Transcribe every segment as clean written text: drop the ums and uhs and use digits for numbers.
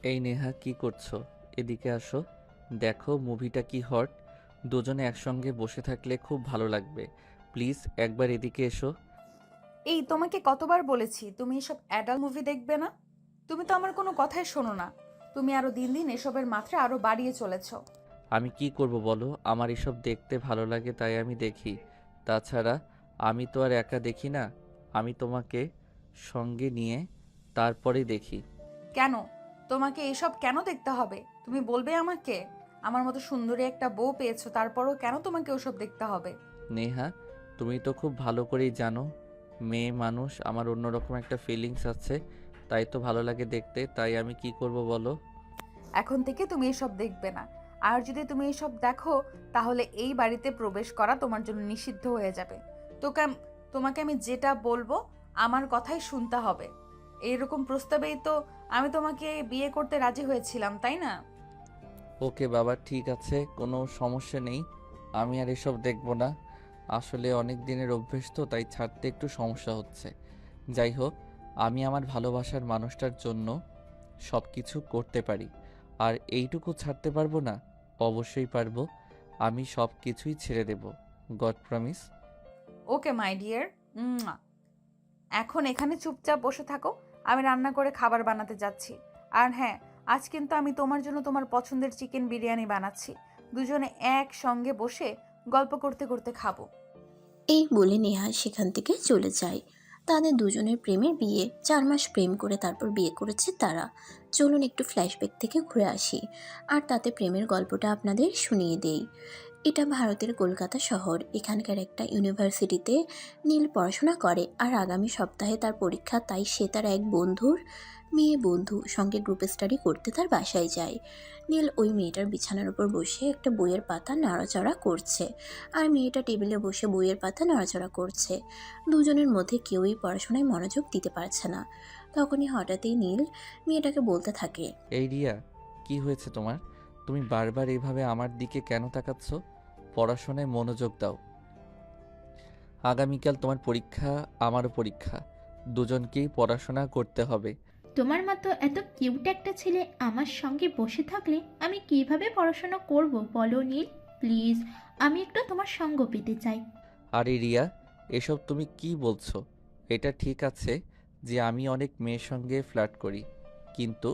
এই নেহা, কি করছো? এদিকে আসো। দেখো মুভিটা কি হট। দুজনে একসঙ্গে বসে থাকলে খুব ভালো লাগবে। প্লিজ একবার এদিকে এসো। এই তোমাকে কতবার বলেছি তুমি এসব অ্যাডাল্ট মুভি দেখবে না? তুমি তো আমার কোনো কথাই শোনো না। তুমি আরো দিন দিন এসবের মাত্রা আরো বাড়িয়ে চলেছ। আমি কি করব বলো? আমার এসব দেখতে ভালো লাগে তাই আমি দেখি। তাছাড়া আমি তো আর একা দেখি না। আমি তোমাকে সঙ্গে নিয়ে তারপরেই দেখি। কেন? তোমাকে এসব কেন দেখতে হবে তুমি বলবে আমাকে? আমার মতো সুন্দরী একটা বউ পেয়েছো, তারপরও কেন তোমাকে ওসব দেখতে হবে? নেহা, তুমি তো খুব ভালো করেই জানো মেয়ে মানুষ, আমার অন্যরকম একটা ফিলিংস আছে। তাই তো ভালো লাগে দেখতে। তাই আমি কি করব বলো? এখন থেকে তুমি এসব দেখবে না। আর যদি তুমি এসব দেখো, তাহলে এই বাড়িতে প্রবেশ করা তোমার জন্য নিষিদ্ধ হয়ে যাবে। তোকে তোমাকে আমি যেটা বলবো আমার কথাই শুনতে হবে। এইরকম প্রস্তাবেই তো আমি তোমাকে বিয়ে করতে রাজি হয়েছিলাম, তাই না? ওকে বাবা, ঠিক আছে, কোনো সমস্যা নেই। আমি আর এসব দেখব না। আসলে অনেক দিনের অভ্যেস তো, তাই ছাড়তে একটু সমস্যা হচ্ছে। যাই হোক, আমি আমার ভালোবাসার মানুষটার জন্য সব কিছু করতে পারি। আর এইটুকু ছাড়তে পারবো না? অবশ্যই পারবো। আমি সব কিছুই ছেড়ে দেব। God promise. Okay my dear. এখন এখানে চুপচাপ বসে থাকো। আমি রান্না করে খাবার বানাতে যাচ্ছি। আর হ্যাঁ, আজ কিন্তু আমি তোমার জন্য তোমার পছন্দের চিকেন বিরিয়ানি বানাচ্ছি। দুজনে একসঙ্গে বসে গল্প করতে করতে খাবো। এই বলে নেহা সেখান থেকে চলে যায়। তাদের দুজনের প্রেমের বিয়ে, 4 মাস প্রেম করে তারপর বিয়ে করেছে তারা। চলুন একটু ফ্ল্যাশব্যাক থেকে ঘুরে আসি, আর তাতে প্রেমের গল্পটা আপনাদের শুনিয়ে দেই। এটা ভারতের কলকাতা শহর। এখানকার একটা ইউনিভার্সিটিতে নীল পড়াশোনা করে, আর আগামী সপ্তাহে তার পরীক্ষা। তাই সে তার এক বন্ধুর মেয়ে বন্ধু সঙ্গে গ্রুপ স্টাডি করতে তার বাসায় যায়। নীল ওই মেয়েটার বিছানার উপর বসে একটা বইয়ের পাতা নাড়াচাড়া করছে, আর মেয়েটা টেবিলে বসে বইয়ের পাতা নাড়াচাড়া করছে। দুজনের মধ্যে কেউই পড়াশোনায় মনোযোগ দিতে পারছে না। তখনই হঠাৎই নীল মেয়েটাকে বলতে থাকে, এই রিয়া, কি হয়েছে তোমার? তুমি বারবার এইভাবে আমার দিকে কেন তাকাচ্ছ? পড়াশোনায় মনোযোগ দাও। আগামীকাল তোমার পরীক্ষা, আমারও পরীক্ষা। দুজনকেই পড়াশোনা করতে হবে। তোমার মতো এত কিউট একটা ছেলে আমার সঙ্গে বসে থাকলে আমি কিভাবে পড়াশোনা করব বলো নীল? প্লিজ, আমি একটু তোমার সঙ্গ পেতে চাই। আরে রিয়া, এসব তুমি কি বলছো? এটা ঠিক আছে যে আমি অনেক মেয়ের সঙ্গে ফ্লার্ট করি, কিন্তু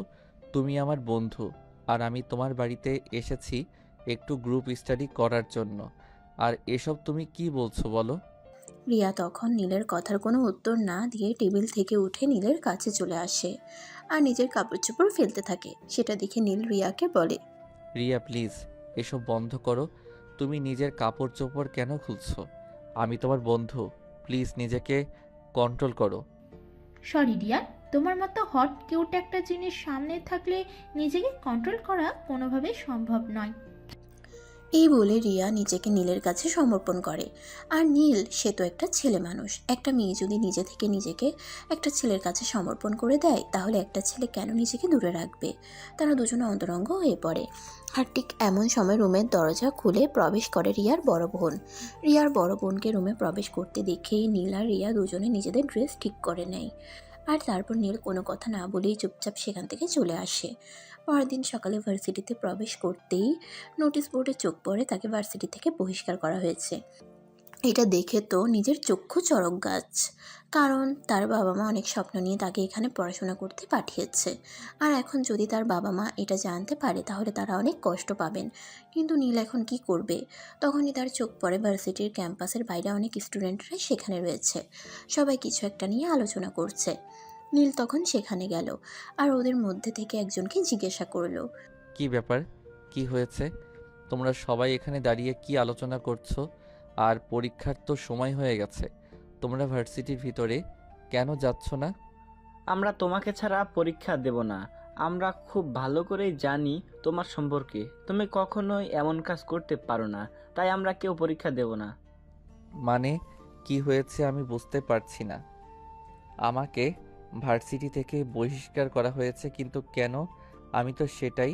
তুমি আমার বন্ধু। আর আমি তোমার বাড়িতে এসেছি একটু গ্রুপ স্টাডি করার জন্য। আর এসব তুমি কি বলছো বলো? রিয়া তখন নীলের কথার কোনো উত্তর না দিয়ে টেবিল থেকে উঠে নীলের কাছে চলে আসে, আর নিজের কাপড় চোপড় ফেলতে থাকে। সেটা দেখে নীল রিয়াকে বলে, রিয়া প্লিজ, এসব বন্ধ করো। তুমি নিজের কাপড় চোপড় কেন খুলছো? আমি তোমার বন্ধু। প্লিজ নিজেকে কন্ট্রোল করো। সরি ডিয়ার, তোমার মতো হট কিউট একটা জিনিস সামনে থাকলে নিজেকে কন্ট্রোল করা কোনোভাবেই সম্ভব নয়। এই বলে রিয়া নিজেকে নীলের কাছে সমর্পণ করে। আর নীল, সে তো একটা ছেলে মানুষ। একটা মেয়ে যদি নিজে থেকে নিজেকে একটা ছেলের কাছে সমর্পণ করে দেয়, তাহলে একটা ছেলে কেন নিজেকে দূরে রাখবে? তারা দুজনে অন্তরঙ্গ হয়ে পড়ে। আর ঠিক এমন সময় রুমের দরজা খুলে প্রবেশ করে রিয়ার বড় বোন। রিয়ার বড় বোনকে রুমে প্রবেশ করতে দেখেই নীল আর রিয়া দুজনে নিজেদের ড্রেস ঠিক করে নেয়। আর তারপর নীল কোনো কথা না বলেই চুপচাপ সেখান থেকে চলে আসে। পরের দিন সকালে ভার্সিটিতে প্রবেশ করতেই নোটিশ বোর্ডে চোখ পড়ে তাকে ভার্সিটি থেকে বহিষ্কার করা হয়েছে। এটা দেখে তো নিজের চক্ষু চড়ক গাছ, কারণ তার বাবা মা অনেক স্বপ্ন নিয়ে তাকে এখানে পড়াশোনা করতে পাঠিয়েছে। আর এখন যদি তার বাবা মা এটা জানতে পারে, তাহলে তারা অনেক কষ্ট পাবেন। কিন্তু নীল এখন কি করবে? তখনই তার চোখ পড়ে ভার্সিটির ক্যাম্পাসের বাইরে অনেক স্টুডেন্টরা সেখানে রয়েছে। সবাই কিছু একটা নিয়ে আলোচনা করছে। নীল তখন সেখানে গেল, আর ওদের মধ্যে থেকে একজনকে জিজ্ঞাসা করলো, কি ব্যাপার? কি হয়েছে? তোমরা সবাই এখানে দাঁড়িয়ে কি আলোচনা করছো? আর পরীক্ষার তো সময় হয়ে গেছে। তোমরা ভার্সিটির ভিতরে কেন যাচ্ছ না? আমরা তোমাকে ছাড়া পরীক্ষা দেব না। আমরা খুব ভালো করেই জানি তোমার সম্পর্কে। তুমি কখনোই এমন কাজ করতে পারো না, তাই আমরা কেউ পরীক্ষা দেব না। মানে কি হয়েছে আমি বুঝতে পারছি না। আমাকে ভার্সিটি থেকে বহিষ্কার করা হয়েছে, কিন্তু কেন? আমি তো সেটাই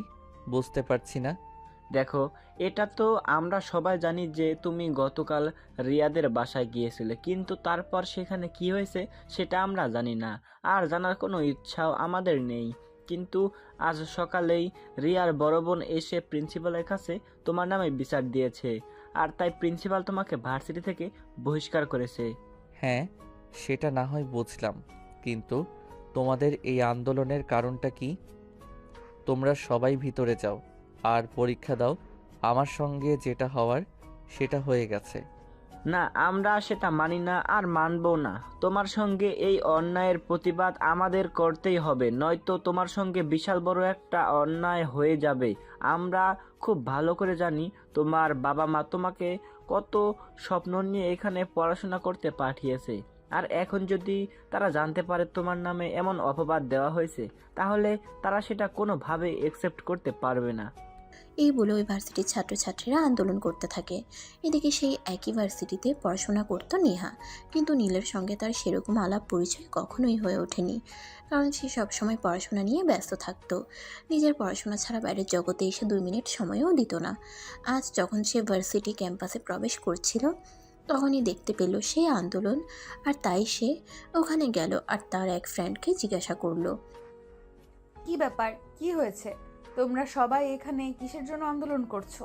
বুঝতে পারছি না। দেখো, এটা তো আমরা সবাই জানি যে তুমি গতকাল রিয়াদের বাসায় গিয়েছিলে, কিন্তু তারপর সেখানে কি হয়েছে সেটা আমরা জানি না, আর জানার কোনো ইচ্ছাও আমাদের নেই। কিন্তু আজ সকালেই রিয়ার বড় বোন এসে প্রিন্সিপালের কাছে তোমার নামে বিচার দিয়েছে, আর তাই প্রিন্সিপাল তোমাকে ভার্সিটি থেকে বহিষ্কার করেছে। হ্যাঁ, সেটা না হয় বুঝলাম, কিন্তু তোমাদের এই আন্দোলনের কারণটা কি? তোমরা সবাই ভিতরে যাও আর পরীক্ষা দাও। আমার সঙ্গে যেটা হওয়ার সেটা হয়ে গেছে। না, আমরা সেটা মানি না আর মানবো না। তোমার সঙ্গে এই অন্যায়ের প্রতিবাদ আমাদের করতেই হবে, নয়তো তোমার সঙ্গে বিশাল বড় একটা অন্যায় হয়ে যাবে। আমরা খুব ভালো করে জানি তোমার বাবা মা তোমাকে কত স্বপ্ন নিয়ে এখানে পড়াশোনা করতে পাঠিয়েছে, আর এখন যদি তারা জানতে পারে তোমার নামে এমন অপবাদ দেওয়া হয়েছে, তাহলে তারা সেটা কোনোভাবে একসেপ্ট করতে পারবে না। এই বলে ওই ভার্সিটির ছাত্রছাত্রীরা আন্দোলন করতে থাকে। এদিকে সেই একই ভার্সিটিতে পড়াশোনা করতো নেহা, কিন্তু নীলের সঙ্গে তার সেরকম আলাপ পরিচয় কখনোই হয়ে ওঠেনি, কারণ সে সবসময় পড়াশোনা নিয়ে ব্যস্ত থাকতো। নিজের পড়াশোনা ছাড়া বাইরের জগতে এসে 2 মিনিট সময়ও দিত না। আজ যখন সে ভার্সিটি ক্যাম্পাসে প্রবেশ করছিল, তখনই দেখতে পেল সেই আন্দোলন, আর তাই সে ওখানে গেল আর তার এক ফ্রেন্ডকে জিজ্ঞাসা করলো। কি ব্যাপার, কি হয়েছে? তোমরা সবাই এখানে কিসের জন্য আন্দোলন করছো?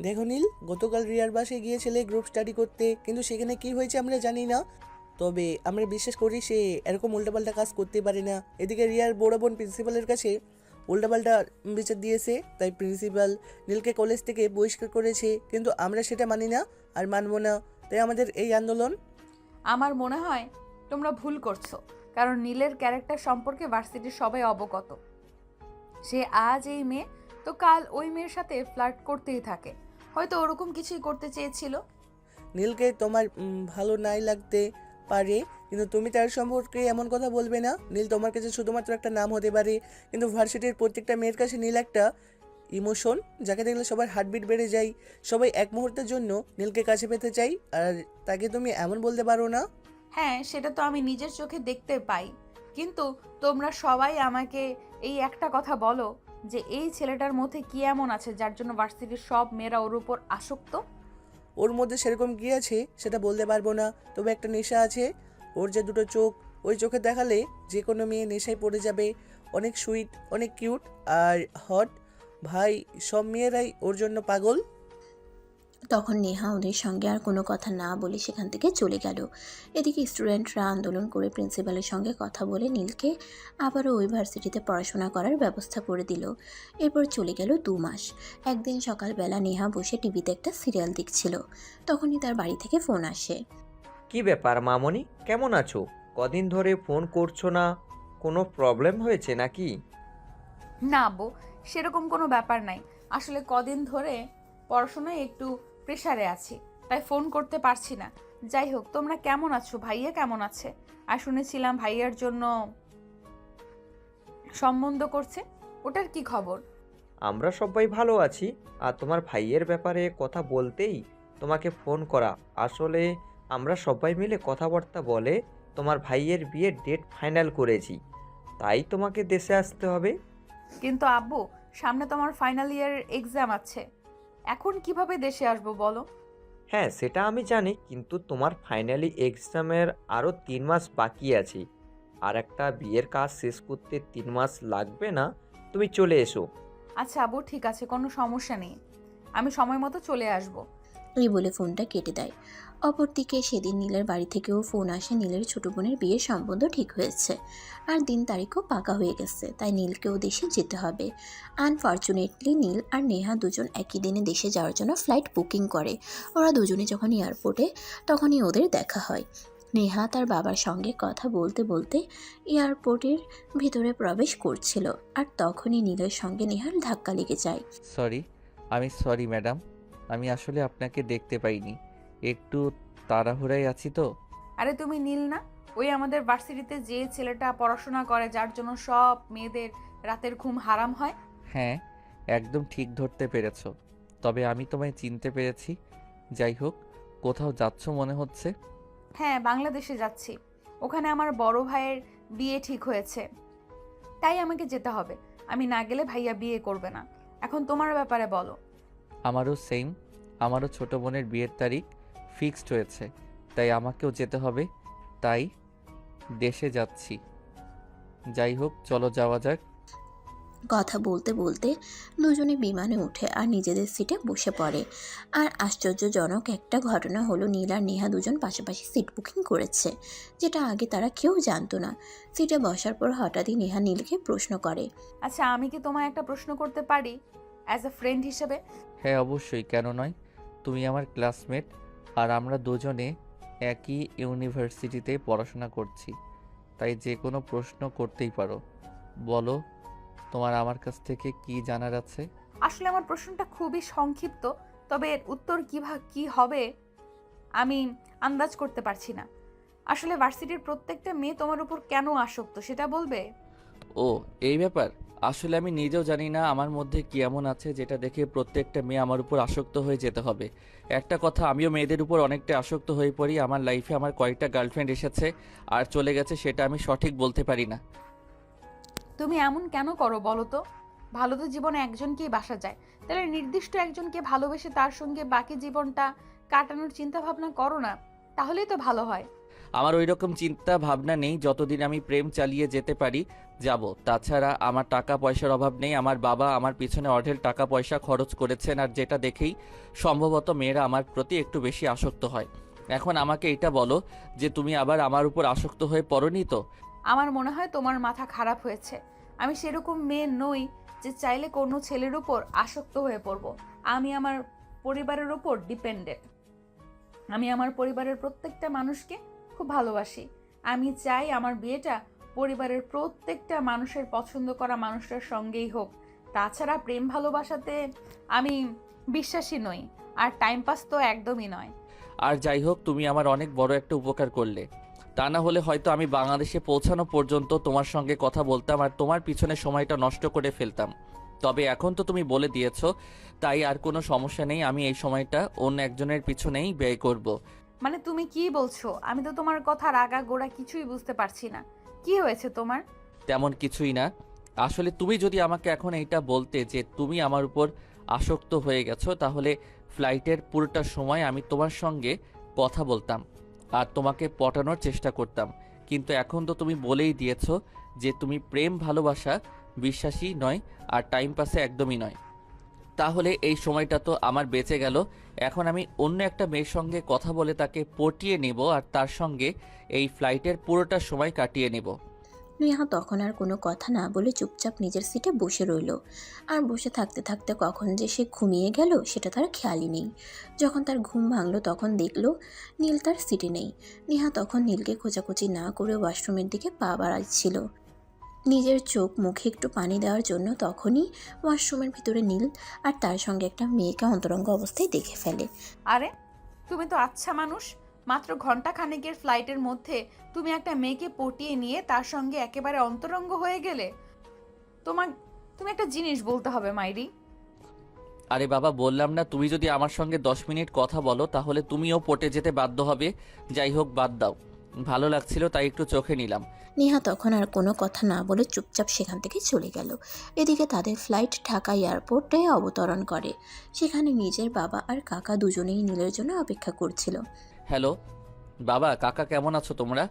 দেখো নীল, গতকাল রিয়ার বাসায় গিয়েছিলে গ্রুপ স্টাডি করতে, কিন্তু সেখানে কি হয়েছে আমরা জানি না। তবে আমরা বিশ্বাস করি সে এরকম উল্টাপাল্টা কাজ করতে পারে না। এদিকে রিয়ার বড় বোন প্রিন্সিপালের কাছে উল্টাপাল্টা বিচার দিয়েছে, তাই প্রিন্সিপাল নীলকে কলেজ থেকে বহিষ্কার করেছে, কিন্তু আমরা সেটা মানি না আর মানবো না। তাই আমাদের এই আন্দোলন। আমার মনে হয় তোমরা ভুল করছো, কারণ নীলের ক্যারেক্টার সম্পর্কে ভার্সিটির সবাই অবগত। সে আজ এই মেয়ে, তো কাল ওই মেয়ের সাথে ফ্লার্ট করতেই থাকে। হয়তো ওরকম কিছুই করতে চেয়েছিল। নীলকে তোমার ভালো নাই লাগতে পারে, কিন্তু তুমি তার সম্পর্কে এমন কথা বলবে না। নীল তোমার কাছে শুধুমাত্র একটা নাম হতে পারে, কিন্তু ভার্সিটির প্রত্যেকটা মেয়ের কাছে নীল একটা ইমোশন, যাকে দেখলে সবার হার্টবিট বেড়ে যায়। সবাই এক মুহূর্তের জন্য নীলকে কাছে পেতে চাই, আর তাকে তুমি এমন বলতে পারো না। হ্যাঁ, সেটা তো আমি নিজের চোখে দেখতে পাই, কিন্তু তোমরা সবাই আমাকে এই একটা কথা বলো যে এই ছেলেটার মধ্যে কি এমন আছে যার জন্য ভার্সিটির সব মেয়েরা ওর উপর আসক্ত? ওর মধ্যে সেরকম কী আছে সেটা বলতে পারবো না, তবে একটা নেশা আছে। ওর যে দুটো চোখ, ওই চোখে দেখালে যে কোনো মেয়ে নেশায় পড়ে যাবে। অনেক সুইট, অনেক কিউট আর হট। ভাই, সব মেয়েরাই ওর জন্য পাগল। তখন নেহা ওদের সঙ্গে আর কোনো কথা না বলে সেখান থেকে চলে গেল। এদিকে স্টুডেন্টরা আন্দোলন করে প্রিন্সিপালের সঙ্গে কথা বলে নীলকে আবারও ওই ভার্সিটিতে পড়াশোনা করার ব্যবস্থা করে দিল। এরপর চলে গেল 2 মাস। একদিন সকালবেলা নেহা বসে টিভিতে একটা সিরিয়াল দেখছিল, তখনই তার বাড়ি থেকে ফোন আসে। কি ব্যাপার মামনি, কেমন আছো? কদিন ধরে ফোন করছো না, কোনো প্রবলেম হয়েছে নাকি? না আব্বু, সেরকম কোনো ব্যাপার নাই। আসলে কদিন ধরে পড়াশোনায় একটু প্রেশারে আছি, তাই ফোন করতে পারছি না। যাই হোক, তোমরা কেমন আছো? ভাইয়া কেমন আছে? আর শুনেছিলাম ভাইয়ার জন্য সম্বন্ধ করছে, ওটার কি খবর? আমরা সবাই ভালো আছি। আর তোমার ভাইয়ের ব্যাপারে কথা বলতেই তোমাকে ফোন করা। আসলে আমরা সবাই মিলে কথাবার্তা বলে তোমার ভাইয়ের বিয়ের ডেট ফাইনাল করেছি, তাই তোমাকে দেশে আসতে হবে। কিন্তু আব্বু, সামনে তো আমার ফাইনাল ইয়ারের এক্সাম আছে, এখন কিভাবে দেশে আসবো বলো? হ্যাঁ, সেটা আমি জানি, কিন্তু তোমার ফাইনালি এক্সামের আরও 3 মাস বাকি আছে, আর একটা বিয়ের কাজ শেষ করতে 3 মাস লাগবে না? তুমি চলে এসো। আচ্ছা আব্বু, ঠিক আছে, কোনো সমস্যা নেই, আমি সময় মতো চলে আসবো। এই বলে ফোনটা কেটে দেয়। অপরদিকে সেদিন নীলের বাড়ি থেকেও ফোন আসে, নীলের ছোট বোনের বিয়ের সম্বন্ধ ঠিক হয়েছে আর দিন তারিখও পাকা হয়ে গেছে, তাই নীলকেও দেশে যেতে হবে। আনফর্চুনেটলি নীল আর নেহা দুজন একই দিনে দেশে যাওয়ার জন্য ফ্লাইট বুকিং করে। ওরা দুজনে যখন এয়ারপোর্টে, তখনই ওদের দেখা হয়। নেহা তার বাবার সঙ্গে কথা বলতে বলতে এয়ারপোর্টের ভিতরে প্রবেশ করছিল, আর তখনই নীলের সঙ্গে নেহার ধাক্কা লেগে যায়। সরি ম্যাডাম, আমি আসলে আপনাকে দেখতে পাইনি, একটু তাড়াহুড়ায় আছি তো। আরে তুমি নীল না, ওই আমাদের ভার্সিটিতে যে ছেলেটা পড়াশোনা করে যার জন্য সব মেয়েদের রাতের ঘুম হারাম হয়? হ্যাঁ, একদম ঠিক ধরতে পেরেছো। তবে আমি তোমায় চিনতে পেরেছি। যাই হোক, কোথাও যাচ্ছ মনে হচ্ছে। হ্যাঁ, বাংলাদেশে যাচ্ছি। ওখানে আমার বড় ভাইয়ের বিয়ে ঠিক হয়েছে, তাই আমাকে যেতে হবে। আমি না গেলে ভাইয়া বিয়ে করবে না। এখন তোমার ব্যাপারে বলো। আমারও সেম, আমারও ছোট বোনের বিয়ের তারিখ ফিক্সড হয়েছে, তাই আমাকেও যেতে হবে। তাই দেশে যাচ্ছি। যাই হোক, চলো যাওয়া যাক। কথা বলতে বলতে দুজনে বিমানে উঠে আর নিজেদের সিটে বসে পড়ে। আর আশ্চর্যজনক একটা ঘটনা হলো, নীল আর নেহা দুজন পাশাপাশি সিট বুকিং করেছে, যেটা আগে তারা কেউ জানতো না। সিটে বসার পর হঠাৎই নেহা নীলকে প্রশ্ন করে। আচ্ছা, আমি কি তোমায় একটা প্রশ্ন করতে পারি অ্যাজ এ ফ্রেন্ড হিসেবে? হ্যাঁ অবশ্যই, কেন নয়। তুমি আমার ক্লাসমেট আর আমরা দুজনে একই ইউনিভার্সিটিতে পড়াশোনা করছি, তাই যে কোনো প্রশ্ন করতেই পারো। বলো, তোমার আমার কাছ থেকে কি জানার আছে? আসলে আমার প্রশ্নটা খুবই সংক্ষিপ্ত, তবে এর উত্তর কি হবে আমি আন্দাজ করতে পারছি না। আসলে ভার্সিটির প্রত্যেকটা মেয়ে তোমার উপর কেন আসক্ত সেটা বলবে? ও, এই ব্যাপার। আসলে আমি নিজেও জানি না আমার মধ্যে কি এমন আছে যেটা দেখে প্রত্যেকটা মেয়ে আমার উপর আসক্ত হয়ে যেতে হবে। একটা কথা, আমিও মেয়েদের উপর অনেকটা আসক্ত হয়ে পড়ি। আমার লাইফে আমার কয়েকটা গার্লফ্রেন্ড এসেছে আর চলে গেছে, সেটা আমি সঠিক বলতে পারি না। তুমি এমন কেন করো বলো তো? ভালো তো জীবনে একজনকেই বাসা যায়, তাহলে নির্দিষ্ট একজনকে ভালোবেসে তার সঙ্গে বাকি জীবনটা কাটানোর চিন্তা ভাবনা করো না, তাহলেই তো ভালো হয়। আমার ওই রকম চিন্তা ভাবনা নেই। যতদিন আমি প্রেম চালিয়ে যেতে পারি যাব। তাছাড়া আমার টাকা পয়সার অভাব নেই। আমার বাবা আমার পিছনে অঢেল টাকা পয়সা খরচ করেছেন, আর যেটা দেখেই সম্ভবত মেয়েরা আমার প্রতি একটু বেশি আসক্ত হয়। এখন আমাকে এটা বলো যে তুমি আবার আমার উপর আসক্ত হয়ে পড়োনি তো? আমার মনে হয় তোমার মাথা খারাপ হয়েছে। আমি সেরকম মেয়ে নই যে চাইলে কোনো ছেলের উপর আসক্ত হয়ে পড়ব। আমি আমার পরিবারের উপর ডিপেন্ডেন্ট। আমি আমার পরিবারের প্রত্যেকটা মানুষকে খুব ভালোবাসি। আমি চাই আমার বিয়েটা পরিবারের প্রত্যেকটা মানুষের পছন্দ করা মানুষটার সঙ্গেই হোক। তাছাড়া প্রেম ভালোবাসাতে আমি বিশ্বাসী নই, আর টাইম পাস তো একদমই নয়। আর যাই হোক, তুমি আমার অনেক বড় একটা উপকার করলে। তা না হলে হয়তো আমি বাংলাদেশে পৌঁছানো পর্যন্ত তোমার সঙ্গে কথা বলতাম আর তোমার পিছনে সময়টা নষ্ট করে ফেলতাম। তবে এখন তো তুমি বলে দিয়েছো, তাই আর কোনো সমস্যা নেই। আমি এই সময়টা অন্য একজনের পিছনেই ব্যয় করব। মানে তুমি কি বলছো? আমি তো তোমার কথার আগা গোড়া কিছুই বুঝতে পারছি না। কি হয়েছে তোমার? তেমন কিছুই না। আসলে তুমি যদি আমাকে এখন এইটা বলতে যে তুমি আমার উপর আসক্ত হয়ে গেছো, তাহলে ফ্লাইটের পুরোটা সময় আমি তোমার সঙ্গে কথা বলতাম আর তোমাকে পটানোর চেষ্টা করতাম। কিন্তু এখন তো তুমি বলেই দিয়েছো যে তুমি প্রেম ভালোবাসা বিশ্বাসী নয় আর টাইম পাসে একদমই নয়। তাহলে এই সময়টা তো আমার বেঁচে গেল। এখন আমি অন্য একটা মেয়ের সঙ্গে কথা বলে তাকে পটিয়ে নেব আর তার সঙ্গে এই ফ্লাইটের পুরোটা সময় কাটিয়ে নেব। নেহা তখন আর কোনো কথা না বলে চুপচাপ নিজের সিটে বসে রইল। আর বসে থাকতে থাকতে কখন যে সে ঘুমিয়ে গেল সেটা তার খেয়ালই নেই। যখন তার ঘুম ভাঙলো তখন দেখলো নীল তার সিটে নেই। নেহা তখন নীলকে খোঁজাখুঁজি না করে ওয়াশরুমের দিকে পা বাড়াচ্ছিল নিজের চোখ মুখে একটু পানি দেওয়ার জন্য। তখনই ওয়াশরুমের ভিতরে নীল আর তার সঙ্গে একটা মেয়েকে অন্তরঙ্গ অবস্থায় দেখে ফেলে। আরে, তুমি তো আচ্ছা মানুষ। মাত্র ঘন্টা খানেকের ফ্লাইটের মধ্যে তুমি একটা মেয়েকে পটিয়ে নিয়ে তার সঙ্গে একেবারে অন্তরঙ্গ হয়ে গেলে। তুমি একটা জিনিস বলতে হবে মাইরি। আরে বাবা, বললাম না তুমি যদি আমার সঙ্গে 10 মিনিট কথা বলো তাহলে তুমিও পটে যেতে বাধ্য হবে। যাই হোক, বাদ দাও। ভালো লাগছিল তাই একটু চোখে নিলাম। নেহা তখন আর কোনো কথা না বলে চুপচাপ সেখান থেকে চলে গেল। এদিকে তাদের ফ্লাইট ঢাকা এয়ারপোর্টে অবতরণ করে। সেখানে নিজের বাবা আর কাকা দুজনেই নীলের জন্য অপেক্ষা করছিল। হ্যালো বাবা, কাকা, কেমন আছো তোমরা?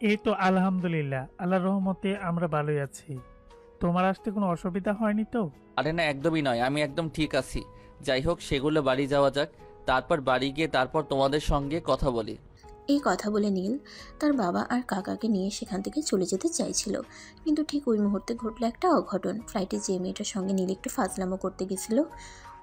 এই তো আলহামদুলিল্লাহ, আল্লাহর রহমতে আমরা ভালোই আছি। তোমার আসতে কোনো অসুবিধা হয়নি তো? আরে না, একদমই নয়, আমি একদম ঠিক আছি। যাই হোক, সেগুলো বাড়ি যাওয়া যাক। তারপর বাড়ি গিয়ে তারপর তোমাদের সঙ্গে কথা বলি। এই কথা বলে নীল তার বাবা আর কাকাকে নিয়ে সেখান থেকে চলে যেতে চাইছিল, কিন্তু ঠিক ওই মুহূর্তে ঘটলো একটা অঘটন। ফ্লাইটে যে মেয়েটার সঙ্গে নীল একটু ফাজলামো করতে গেছিল,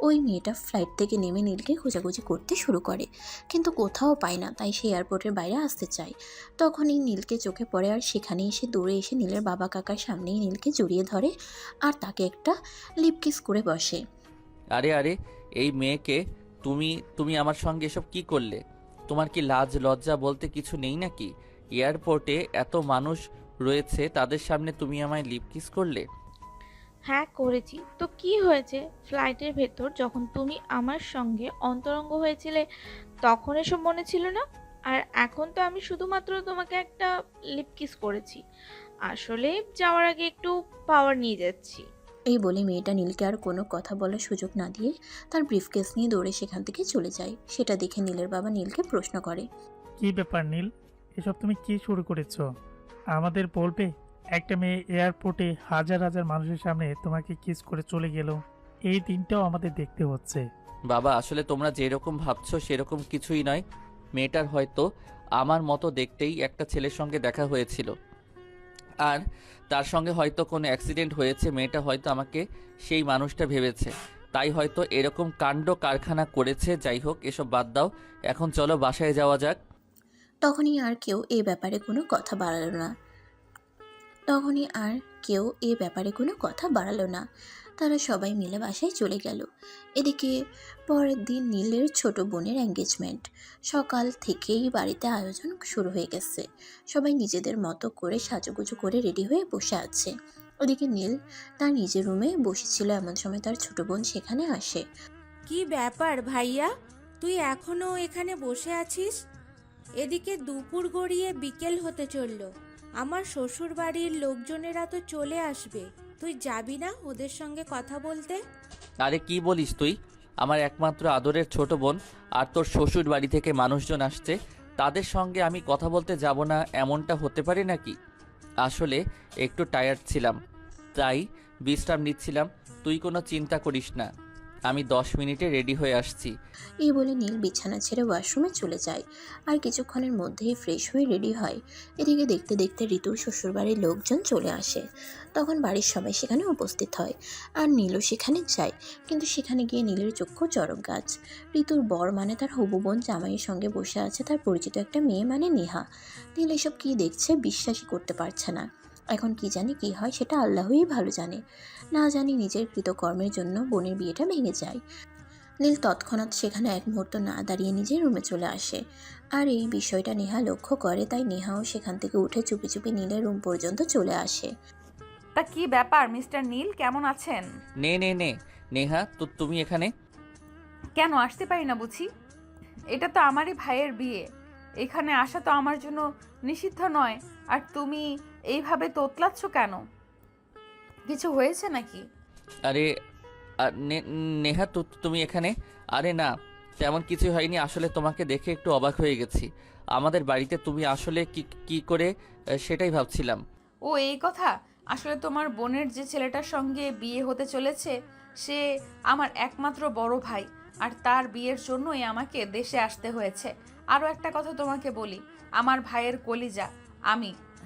ওই মেয়েটা ফ্লাইট থেকে নেমে নীলকে খোঁজাখুঁজি করতে শুরু করে, কিন্তু কোথাও পায় না। তাই সে এয়ারপোর্টের বাইরে আসতে চায়। তখনই নীলকে চোখে পড়ে আর সেখানে এসে দৌড়ে এসে নীলের বাবা কাকার সামনেই নীলকে জড়িয়ে ধরে আর তাকে একটা লিপ কিস করে বসে। আরে আরে, এই মেয়েকে তুমি তুমি আমার সঙ্গে এসব কি করলে? তোমার কি লাজ লজ্জা বলতে কিছু নেই নাকি? এয়ারপোর্টে এত মানুষ রয়েছে, তাদের সামনে তুমি আমায় লিপ কিস করলে? হ্যাঁ করেছি তো, কি হয়েছে? ফ্লাইটের ভেতর যখন তুমি আমার সঙ্গে অন্তরঙ্গ হয়েছিলে তখন এসব মনে ছিল না? আর এখন তো আমি শুধুমাত্র তোমাকে একটা লিপ কিস করেছি। আসলে যাওয়ার আগে একটু পাওয়ার নিয়ে যাচ্ছি। এই বলে মেয়েটা নীলকে আর কোনো কথা বলার সুযোগ না দিয়ে তার ব্রিফকেস নিয়ে দৌড়ে সেখান থেকে চলে যায়। সেটা দেখে নীলের বাবা নীলকে প্রশ্ন করে। কি ব্যাপার নীল, এসব তুমি কি শুরু করেছো? আমাদের বলবে? একটা মেয়ে এয়ারপোর্টে হাজার হাজার মানুষের সামনে তোমাকে কিস করে চলে গেল, এই দিনটাও আমাদের দেখতে হচ্ছে। বাবা আসলে তোমরা যেরকম ভাবছো সেরকম কিছুই নয়। মেয়েটার হয়তো আমার মতো দেখতেই একটা ছেলের সঙ্গে দেখা হয়েছিল, আর তার সঙ্গে হয়তো কোনো অ্যাক্সিডেন্ট হয়েছে। মেয়েটা হয়তো আমাকে সেই মানুষটা ভেবেছে, তাই হয়তো এরকম কাণ্ড কারখানা করেছে। যাই হোক, এসব বাদ দাও, এখন চলো বাসায় যাওয়া যাক। তখনই আর কেউ এ ব্যাপারে কোনো কথা বাড়ালো না। তারা সবাই মিলে বাসায় চলে গেল। এদিকে পরের দিন নীলের ছোট বোনের এঙ্গেজমেন্ট। সকাল থেকেই বাড়িতে আয়োজন শুরু হয়ে গেছে। সবাই নিজেদের মতো করে সাজুগুজু করে রেডি হয়ে বসে আছে। ওদিকে নীল তার নিজের রুমে বসেছিল, এমন সময় তার ছোট বোন সেখানে আসে। কি ব্যাপার ভাইয়া, তুই এখনো এখানে বসে আছিস? এদিকে দুপুর গড়িয়ে বিকেল হতে চলল। আমার শ্বশুর বাড়ির লোকজনেরা তো চলে আসবে, তুই যাবি না ওদের সঙ্গে কথা বলতে? আরে কি বলিস তুই? আমার একমাত্র আদরের ছোট বোন, আর তোর শ্বশুর বাড়ি থেকে মানুষজন আসছে, তাদের সঙ্গে আমি কথা বলতে যাব না এমনটা হতে পারে নাকি? আসলে একটু টায়ার্ড ছিলাম, তাই বিশ্রাম নিচ্ছিলাম। তুই কোনো চিন্তা করিস না, আমি 10 মিনিটে রেডি হয়ে আসছি। এই বলে নীল বিছানা ছেড়ে ওয়াশরুমে চলে যায়, আর কিছুক্ষণের মধ্যেই ফ্রেশ হয়ে রেডি হয়। এদিকে দেখতে দেখতে ঋতুর শ্বশুরবাড়ির লোকজন চলে আসে। তখন বাড়ির সবাই সেখানে উপস্থিত হয়, আর নীলও সেখানে যায়। কিন্তু সেখানে গিয়ে নীলের চক্ষু চড়ক গাছ। ঋতুর বর মানে তার হবু বোন জামাইয়ের সঙ্গে বসে আছে তার পরিচিত একটা মেয়ে মানে নেহা। নীল এসব কি দেখছে বিশ্বাসই করতে পারছে না। এখন কি জানি কি হয় সেটা আল্লাহই ভালো জানে। না জানি নিজের কৃতকর্মের জন্য বোনের বিয়েটা ভেঙে যায়। নীল তৎক্ষণাৎ সেখানে এক মুহূর্ত না দাঁড়িয়ে নিজের রুমে চলে আসে, আর এই বিষয়টা নেহা লক্ষ্য করে। তাই নেহাও সেখান থেকে উঠে চুপি চুপি নীলের রুম পর্যন্ত চলে আসে। তা কি ব্যাপার মিস্টার নীল, কেমন আছেন? নে নে নে নেহা, তো তুমি এখানে? কেন আসতে পারি না বুঝি? এটা তো আমারই ভাইয়ের বিয়ে, এখানে আসা তো আমার জন্য নিষিদ্ধ নয়। আর তুমি এইভাবে তোতলাচ্ছ কেন? কিছু হয়েছে নাকি? আরে নেহা, তো তুমি এখানে? আরে না, তেমন কিছু হয়নি। আসলে তোমাকে দেখে একটু অবাক হয়ে গেছি। আমাদের বাড়িতে তুমি আসলে কি করে সেটাই ভাবছিলাম। ও এই কথা। আসলে তোমার বোনের যে ছেলেটার সঙ্গে বিয়ে হতে চলেছে সে আমার একমাত্র বড় ভাই, আর তার বিয়ের জন্যই আমাকে দেশে আসতে হয়েছে। আরও একটা কথা তোমাকে বলি, আমার ভাইয়ের কলিজা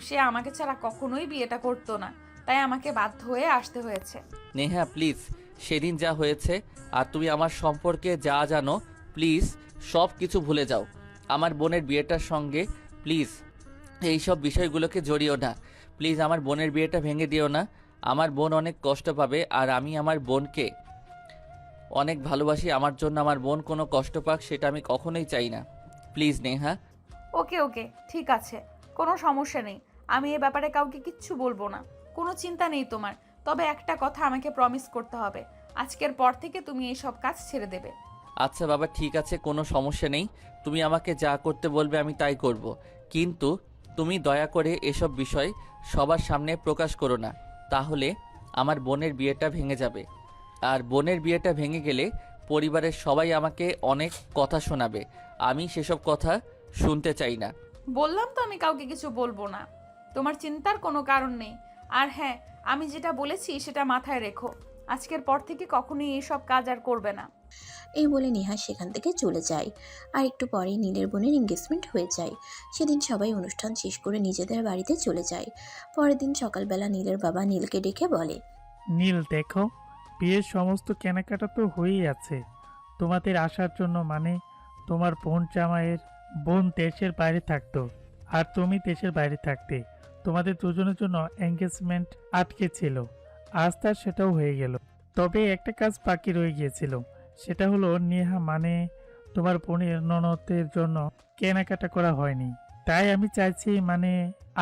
সে আমাকে ছাড়া কখনোই বিয়েটা করতো না, তাই আমাকে বাধ্য হয়ে আসতে হয়েছে। নেহা প্লিজ, সেদিন যা হয়েছে আর তুমি আমার সম্পর্কে যা জানো, প্লিজ সব কিছু ভুলে যাও। আমার বোনের বিয়েটার সঙ্গে প্লিজ এইসব বিষয়গুলোকে জড়িও না। প্লিজ আমার বোনের বিয়েটা ভেঙে দিও না। আমার বোন অনেক কষ্ট পাবে, আর আমি আমার বোনকে অনেক ভালোবাসি। আমার জন্য আমার বোন কোনো কষ্ট পাক সেটা আমি কখনোই চাই না। প্লিজ নেহা। ওকে ওকে, ঠিক আছে, কোনো সমস্যা নেই। আমি এ ব্যাপারে কাউকে কিচ্ছু বলবো না, কোনো চিন্তা নেই তোমার। তবে একটা কথা আমাকে প্রমিস করতে হবে, আজকের পর থেকে তুমি এই সব কাজ ছেড়ে দেবে। আচ্ছা বাবা, ঠিক আছে, কোনো সমস্যা নেই। তুমি আমাকে যা করতে বলবে আমি তাই করব, কিন্তু তুমি দয়া করে এসব বিষয় সবার সামনে প্রকাশ করো না, তাহলে আমার বোনের বিয়েটা ভেঙে যাবে। আর বোনের বিয়েটা ভেঙে গেলে পরিবারের সবাই আমাকে অনেক কথা শোনাবে। আমি সেসব কথা শুনতে চাই না। বললাম তো আমি কাউকে কিছু বলবো না, তোমার চিন্তার কোনো কারণ নেই। আর হ্যাঁ, আমি যেটা বলেছি সেটা মাথায় রেখো, আজকের পর থেকে কখনোই এইসব কাজ আর করবে না। এই বলে নেহা সেখান থেকে চলে যায়। আর একটু পরেই নীলের বোনের এঙ্গেজমেন্ট হয়ে যায়। সেদিন সবাই অনুষ্ঠান শেষ করে নিজেদের বাড়িতে চলে যায়। পরের দিন সকালবেলা নীলের বাবা নীলকে ডেকে বলে, নীল দেখো, বিয়ের সমস্ত কেনাকাটা তো হয়েই আছে তোমাদের আসার জন্য। মানে তোমার বোন জামাইয়ের বোন দেশের বাইরে থাকতো, আর তুমি দেশের বাইরে থাকতে, তোমাদের দুজনের জন্য এঙ্গেজমেন্ট আটকে ছিল। আজ তার সেটাও হয়ে গেল। তবে একটা কাজ বাকি রয়ে গিয়েছিল, সেটা হলো নেহা মানে তোমার বোনের ননদের জন্য কেনাকাটা করা হয়নি। তাই আমি চাইছি, মানে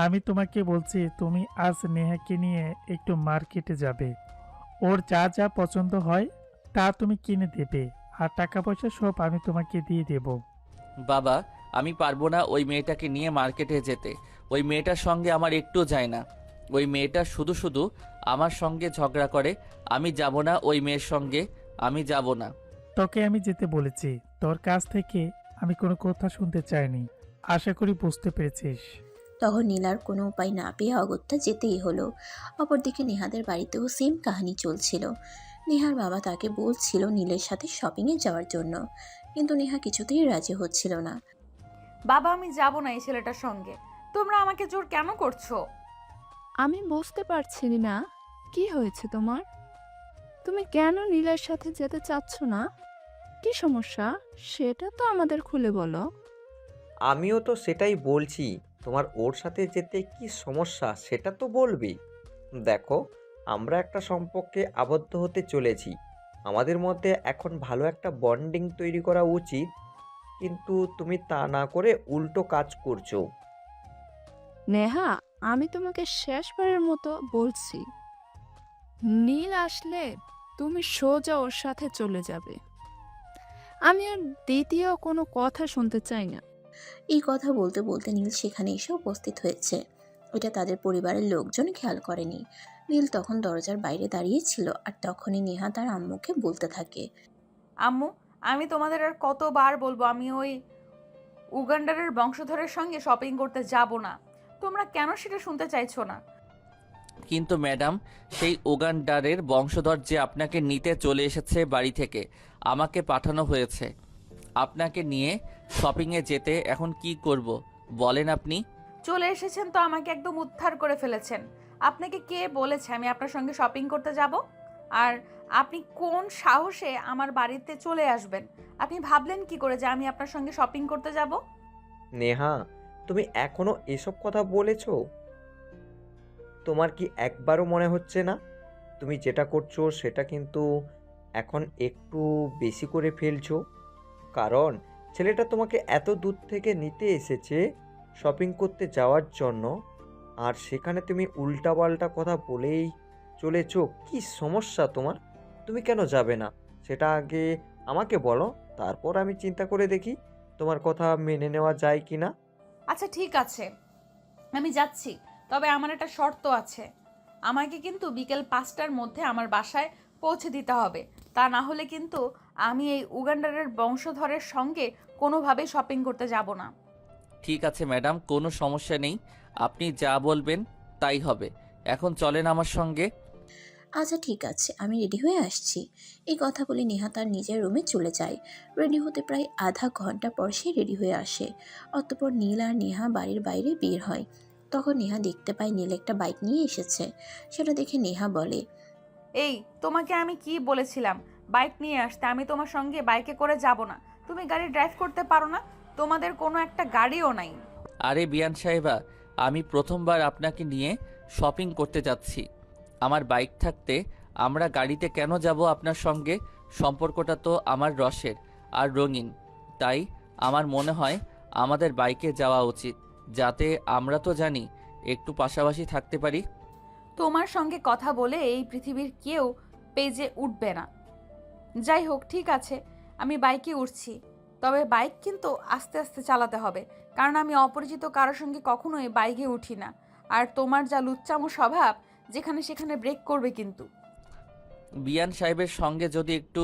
আমি তোমাকে বলছি, তুমি আজ নেহাকে নিয়ে একটু মার্কেটে যাবে। ওর যা যা পছন্দ হয় তা তুমি কিনে দেবে, আর টাকা পয়সা সব আমি তোমাকে দিয়ে দেব। বাবা, আমি পারবো না ওই মেয়েটাকে নিয়ে মার্কেটে যেতে। ওই মেয়েটার সঙ্গে আমার একটু যায় না। ওই মেয়েটা শুধু শুধু আমার সঙ্গে ঝগড়া করে। আমি যাব না ওই মেয়ের সঙ্গে, আমি যাব না। তোকে আমি যেতে বলেছি, তোর কাছ থেকে আমি কোনো কথা শুনতে চাইনি। আশা করি বুঝতে পেরেছিস। তখন নীলার কোনো উপায় না পেয়ে অগত্যা যেতেই হলো। অপরদিকে নেহাদের বাড়িতেও সেম কাহিনী চলছিল। নেহার বাবা তাকে বলছিল নীলের সাথে শপিংয়ে যাওয়ার জন্য, কিন্তু নেহা কিছুতেই রাজি হচ্ছিল না। বাবা আমি যাব না এই ছেলেটার সঙ্গে, তোমরা আমাকে জোর কেন করছো? আমি বুঝতে পারছি না কি হয়েছে তোমার। তুমি কেন নীলের সাথে যেতে চাচ্ছ না? কি সমস্যা সেটা তো আমাদের খুলে বলো। আমিও তো সেটাই বলছি, তোমার ওর সাথে যেতে কি সমস্যা সেটা তো বলবি। দেখো, আমরা একটা সম্পর্কে আবদ্ধ হতে চলেছি, আমাদের মধ্যে এখন ভালো একটা বন্ডিং তৈরি করা উচিত, কিন্তু তুমি তা না করে উল্টো কাজ করছো। নেহা, আমি তোমাকে শেষবারের মতো বলছি, নীল আসলে তুমি সোজা ওর সাথে চলে যাবে। আমি আর দ্বিতীয় কোনো কথা শুনতে চাই না। এই কথা বলতে বলতে নীল সেখানে এসে উপস্থিত হয়েছে। এটা তাদের পরিবারের লোকজন খেয়াল করেনি। নীল তখন দরজার বাইরে দাঁড়িয়ে ছিল, আর তখনই নেহা তার আম্মুকে বলতে থাকে, আম্মু, আমি তোমাদের আর কতবার বলবো আমি ওই উগান্ডারের বংশধরের সঙ্গে শপিং করতে যাব না? তোমরা কেন সেটা শুনতে চাইছো না? কিন্তু ম্যাডাম, সেই উগান্ডারের বংশধর যে আপনাকে নিতে চলে এসেছে বাড়ি থেকে, আমাকে পাঠানো হয়েছে আপনাকে নিয়ে শপিংয়ে যেতে। এখন কি করব বলেন আপনি? চলে এসেছেন তো আমাকে একদম উদ্ধার করে ফেলেছেন। আপনাকে কে বলেছে আমি আপনার সঙ্গে শপিং করতে যাব? আর আপনি কোন সাহসে আমার বাড়িতে চলে আসবেন? আপনি ভাবলেন কি করে যে আমি আপনার সঙ্গে শপিং করতে যাব? নেহা, তুমি এখনো এসব কথা বলেছো? তোমার কি একবারও মনে হচ্ছে না তুমি যেটা করছো সেটা কিন্তু এখন একটু বেশি করে ফেলছো? কারণ ছেলেটা তোমাকে এত দূর থেকে নিতে এসেছে শপিং করতে যাওয়ার জন্য, আর সেখানে তুমি উল্টাপাল্টা কথা বলেই চলেছো। কি সমস্যা তোমার? তুমি কেন যাবে না সেটা আগে আমাকে বলো, তারপর আমি চিন্তা করে দেখি তোমার কথা মেনে নেওয়া যায় কি না। আচ্ছা ঠিক আছে, আমি যাচ্ছি, তবে আমার একটা শর্ত আছে। আমাকে কিন্তু বিকেল 5টার মধ্যে আমার বাসায় পৌঁছে দিতে হবে। তা না হলে কিন্তু আমি এই উগান্ডারের বংশধরের সঙ্গে কোনোভাবেই শপিং করতে যাব না। ঠিক আছে ম্যাডাম, কোনো সমস্যা নেই, আপনি যা বলবেন তাই হবে। এখন চলেন আমার সঙ্গে। আচ্ছা ঠিক আছে, আমি রেডি হয়ে আসছি। এই কথা বলে নেহা তার নিজের রুমে চলে যায়। রেডি হতে প্রায় আধা ঘন্টা পর সে রেডি হয়ে আসে। অতঃপর নীল আর নেহা বাড়ির বাইরে বের হয়। তখন নেহা দেখতে পায় নীল একটা বাইক নিয়ে এসেছে। সেটা দেখে নেহা বলে, এই তোমাকে আমি কি বলেছিলাম বাইক নিয়ে আসতে? আমি তোমার সঙ্গে বাইকে করে যাব না। তুমি গাড়ি ড্রাইভ করতে পারো না? তোমাদের কোনো একটা গাড়িও নাই। আরে বিয়ান সাহেবা, আমি প্রথমবার আপনাকে নিয়ে শপিং করতে যাচ্ছি। আমার বাইক থাকতে আমরা গাড়িতে কেন যাব আপনার সঙ্গে? সম্পর্কটা তো আমার রসের আর রঙিন, তাই আমার মনে হয় আমাদের বাইকে যাওয়া উচিত, যাতে আমরা তো জানি একটু পাশাপাশি থাকতে পারি। তোমার সঙ্গে কথা বলে এই পৃথিবীর কেউ পেজে উঠবে না। যাই হোক, ঠিক আছে, আমি বাইকে উঠছি। তবে বাইক কিন্তু আস্তে আস্তে চালাতে হবে, কারণ আমি অপরিচিত কারোর সঙ্গে কখনোই বাইকে উঠি না। আর তোমার যা লুচ্চামো স্বভাব, যেখানে সেখানে ব্রেক করবে কিন্তু। বিয়ান সাহেবের সঙ্গে যদি একটু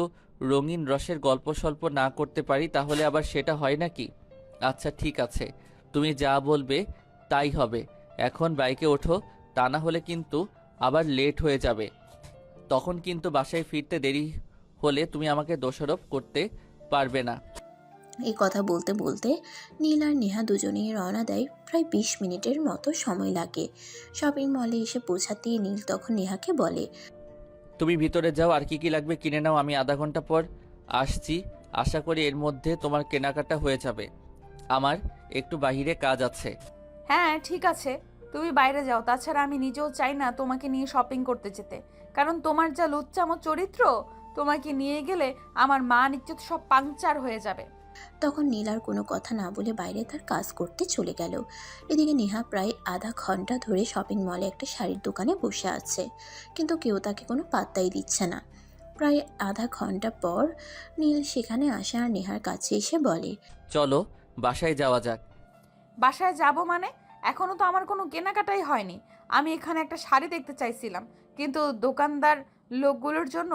রঙিন রসের গল্প স্বল্প না করতে পারি তাহলে আবার সেটা হয় নাকি? আচ্ছা ঠিক আছে, তুমি যা বলবে তাই হবে। এখন বাইকে ওঠো, তা না হলে কিন্তু আবার লেট হয়ে যাবে। তখন কিন্তু বাসায় ফিরতে দেরি হলে তুমি আমাকে দোষারোপ করতে পারবে না। এই কথা বলতে বলতে নীল আর নেহা দুজনেই রওনা দেয়। প্রায় 20 মিনিটের মতো সময় লাগে। শপিং মলে এসে পৌঁছাতেই নীল তখন নেহাকে বলে, তুমি ভিতরে যাও, আর কি কি লাগবে কিনে নাও, আমি আধা ঘন্টা পর আসছি। আশা করি এর মধ্যে তোমার কেনাকাটা হয়ে যাবে। আমার একটু বাইরে কাজ আছে। হ্যাঁ ঠিক আছে, তুমি বাইরে যাও। তাছাড়া আমি নিজেও চাই না তোমাকে নিয়ে শপিং করতে যেতে, কারণ তোমার যা লুচ্চামো চরিত্র, তোমাকে নিয়ে গেলে আমার মান ইজ্জত সব পাংচার হয়ে যাবে। তখন নীল আর কোনো কথা না বলে বাইরে তার কাজ করতে চলে গেল। এদিকে নেহা প্রায় আধা ঘন্টা ধরে শপিং মলে একটা শাড়ির দোকানে বসে আছে, কিন্তু কেউ তাকে কোনো পাত্তাই দিচ্ছে না। প্রায় আধা ঘন্টা পর নীল সেখানে আসে আর নেহার কাছে এসে বলে, চলো বাসায় যাওয়া যাক। বাসায় যাব মানে? এখনো তো আমার কোনো কেনাকাটাই হয়নি। আমি এখানে একটা শাড়ি দেখতে চাইছিলাম, কিন্তু দোকানদার লোকগুলোর জন্য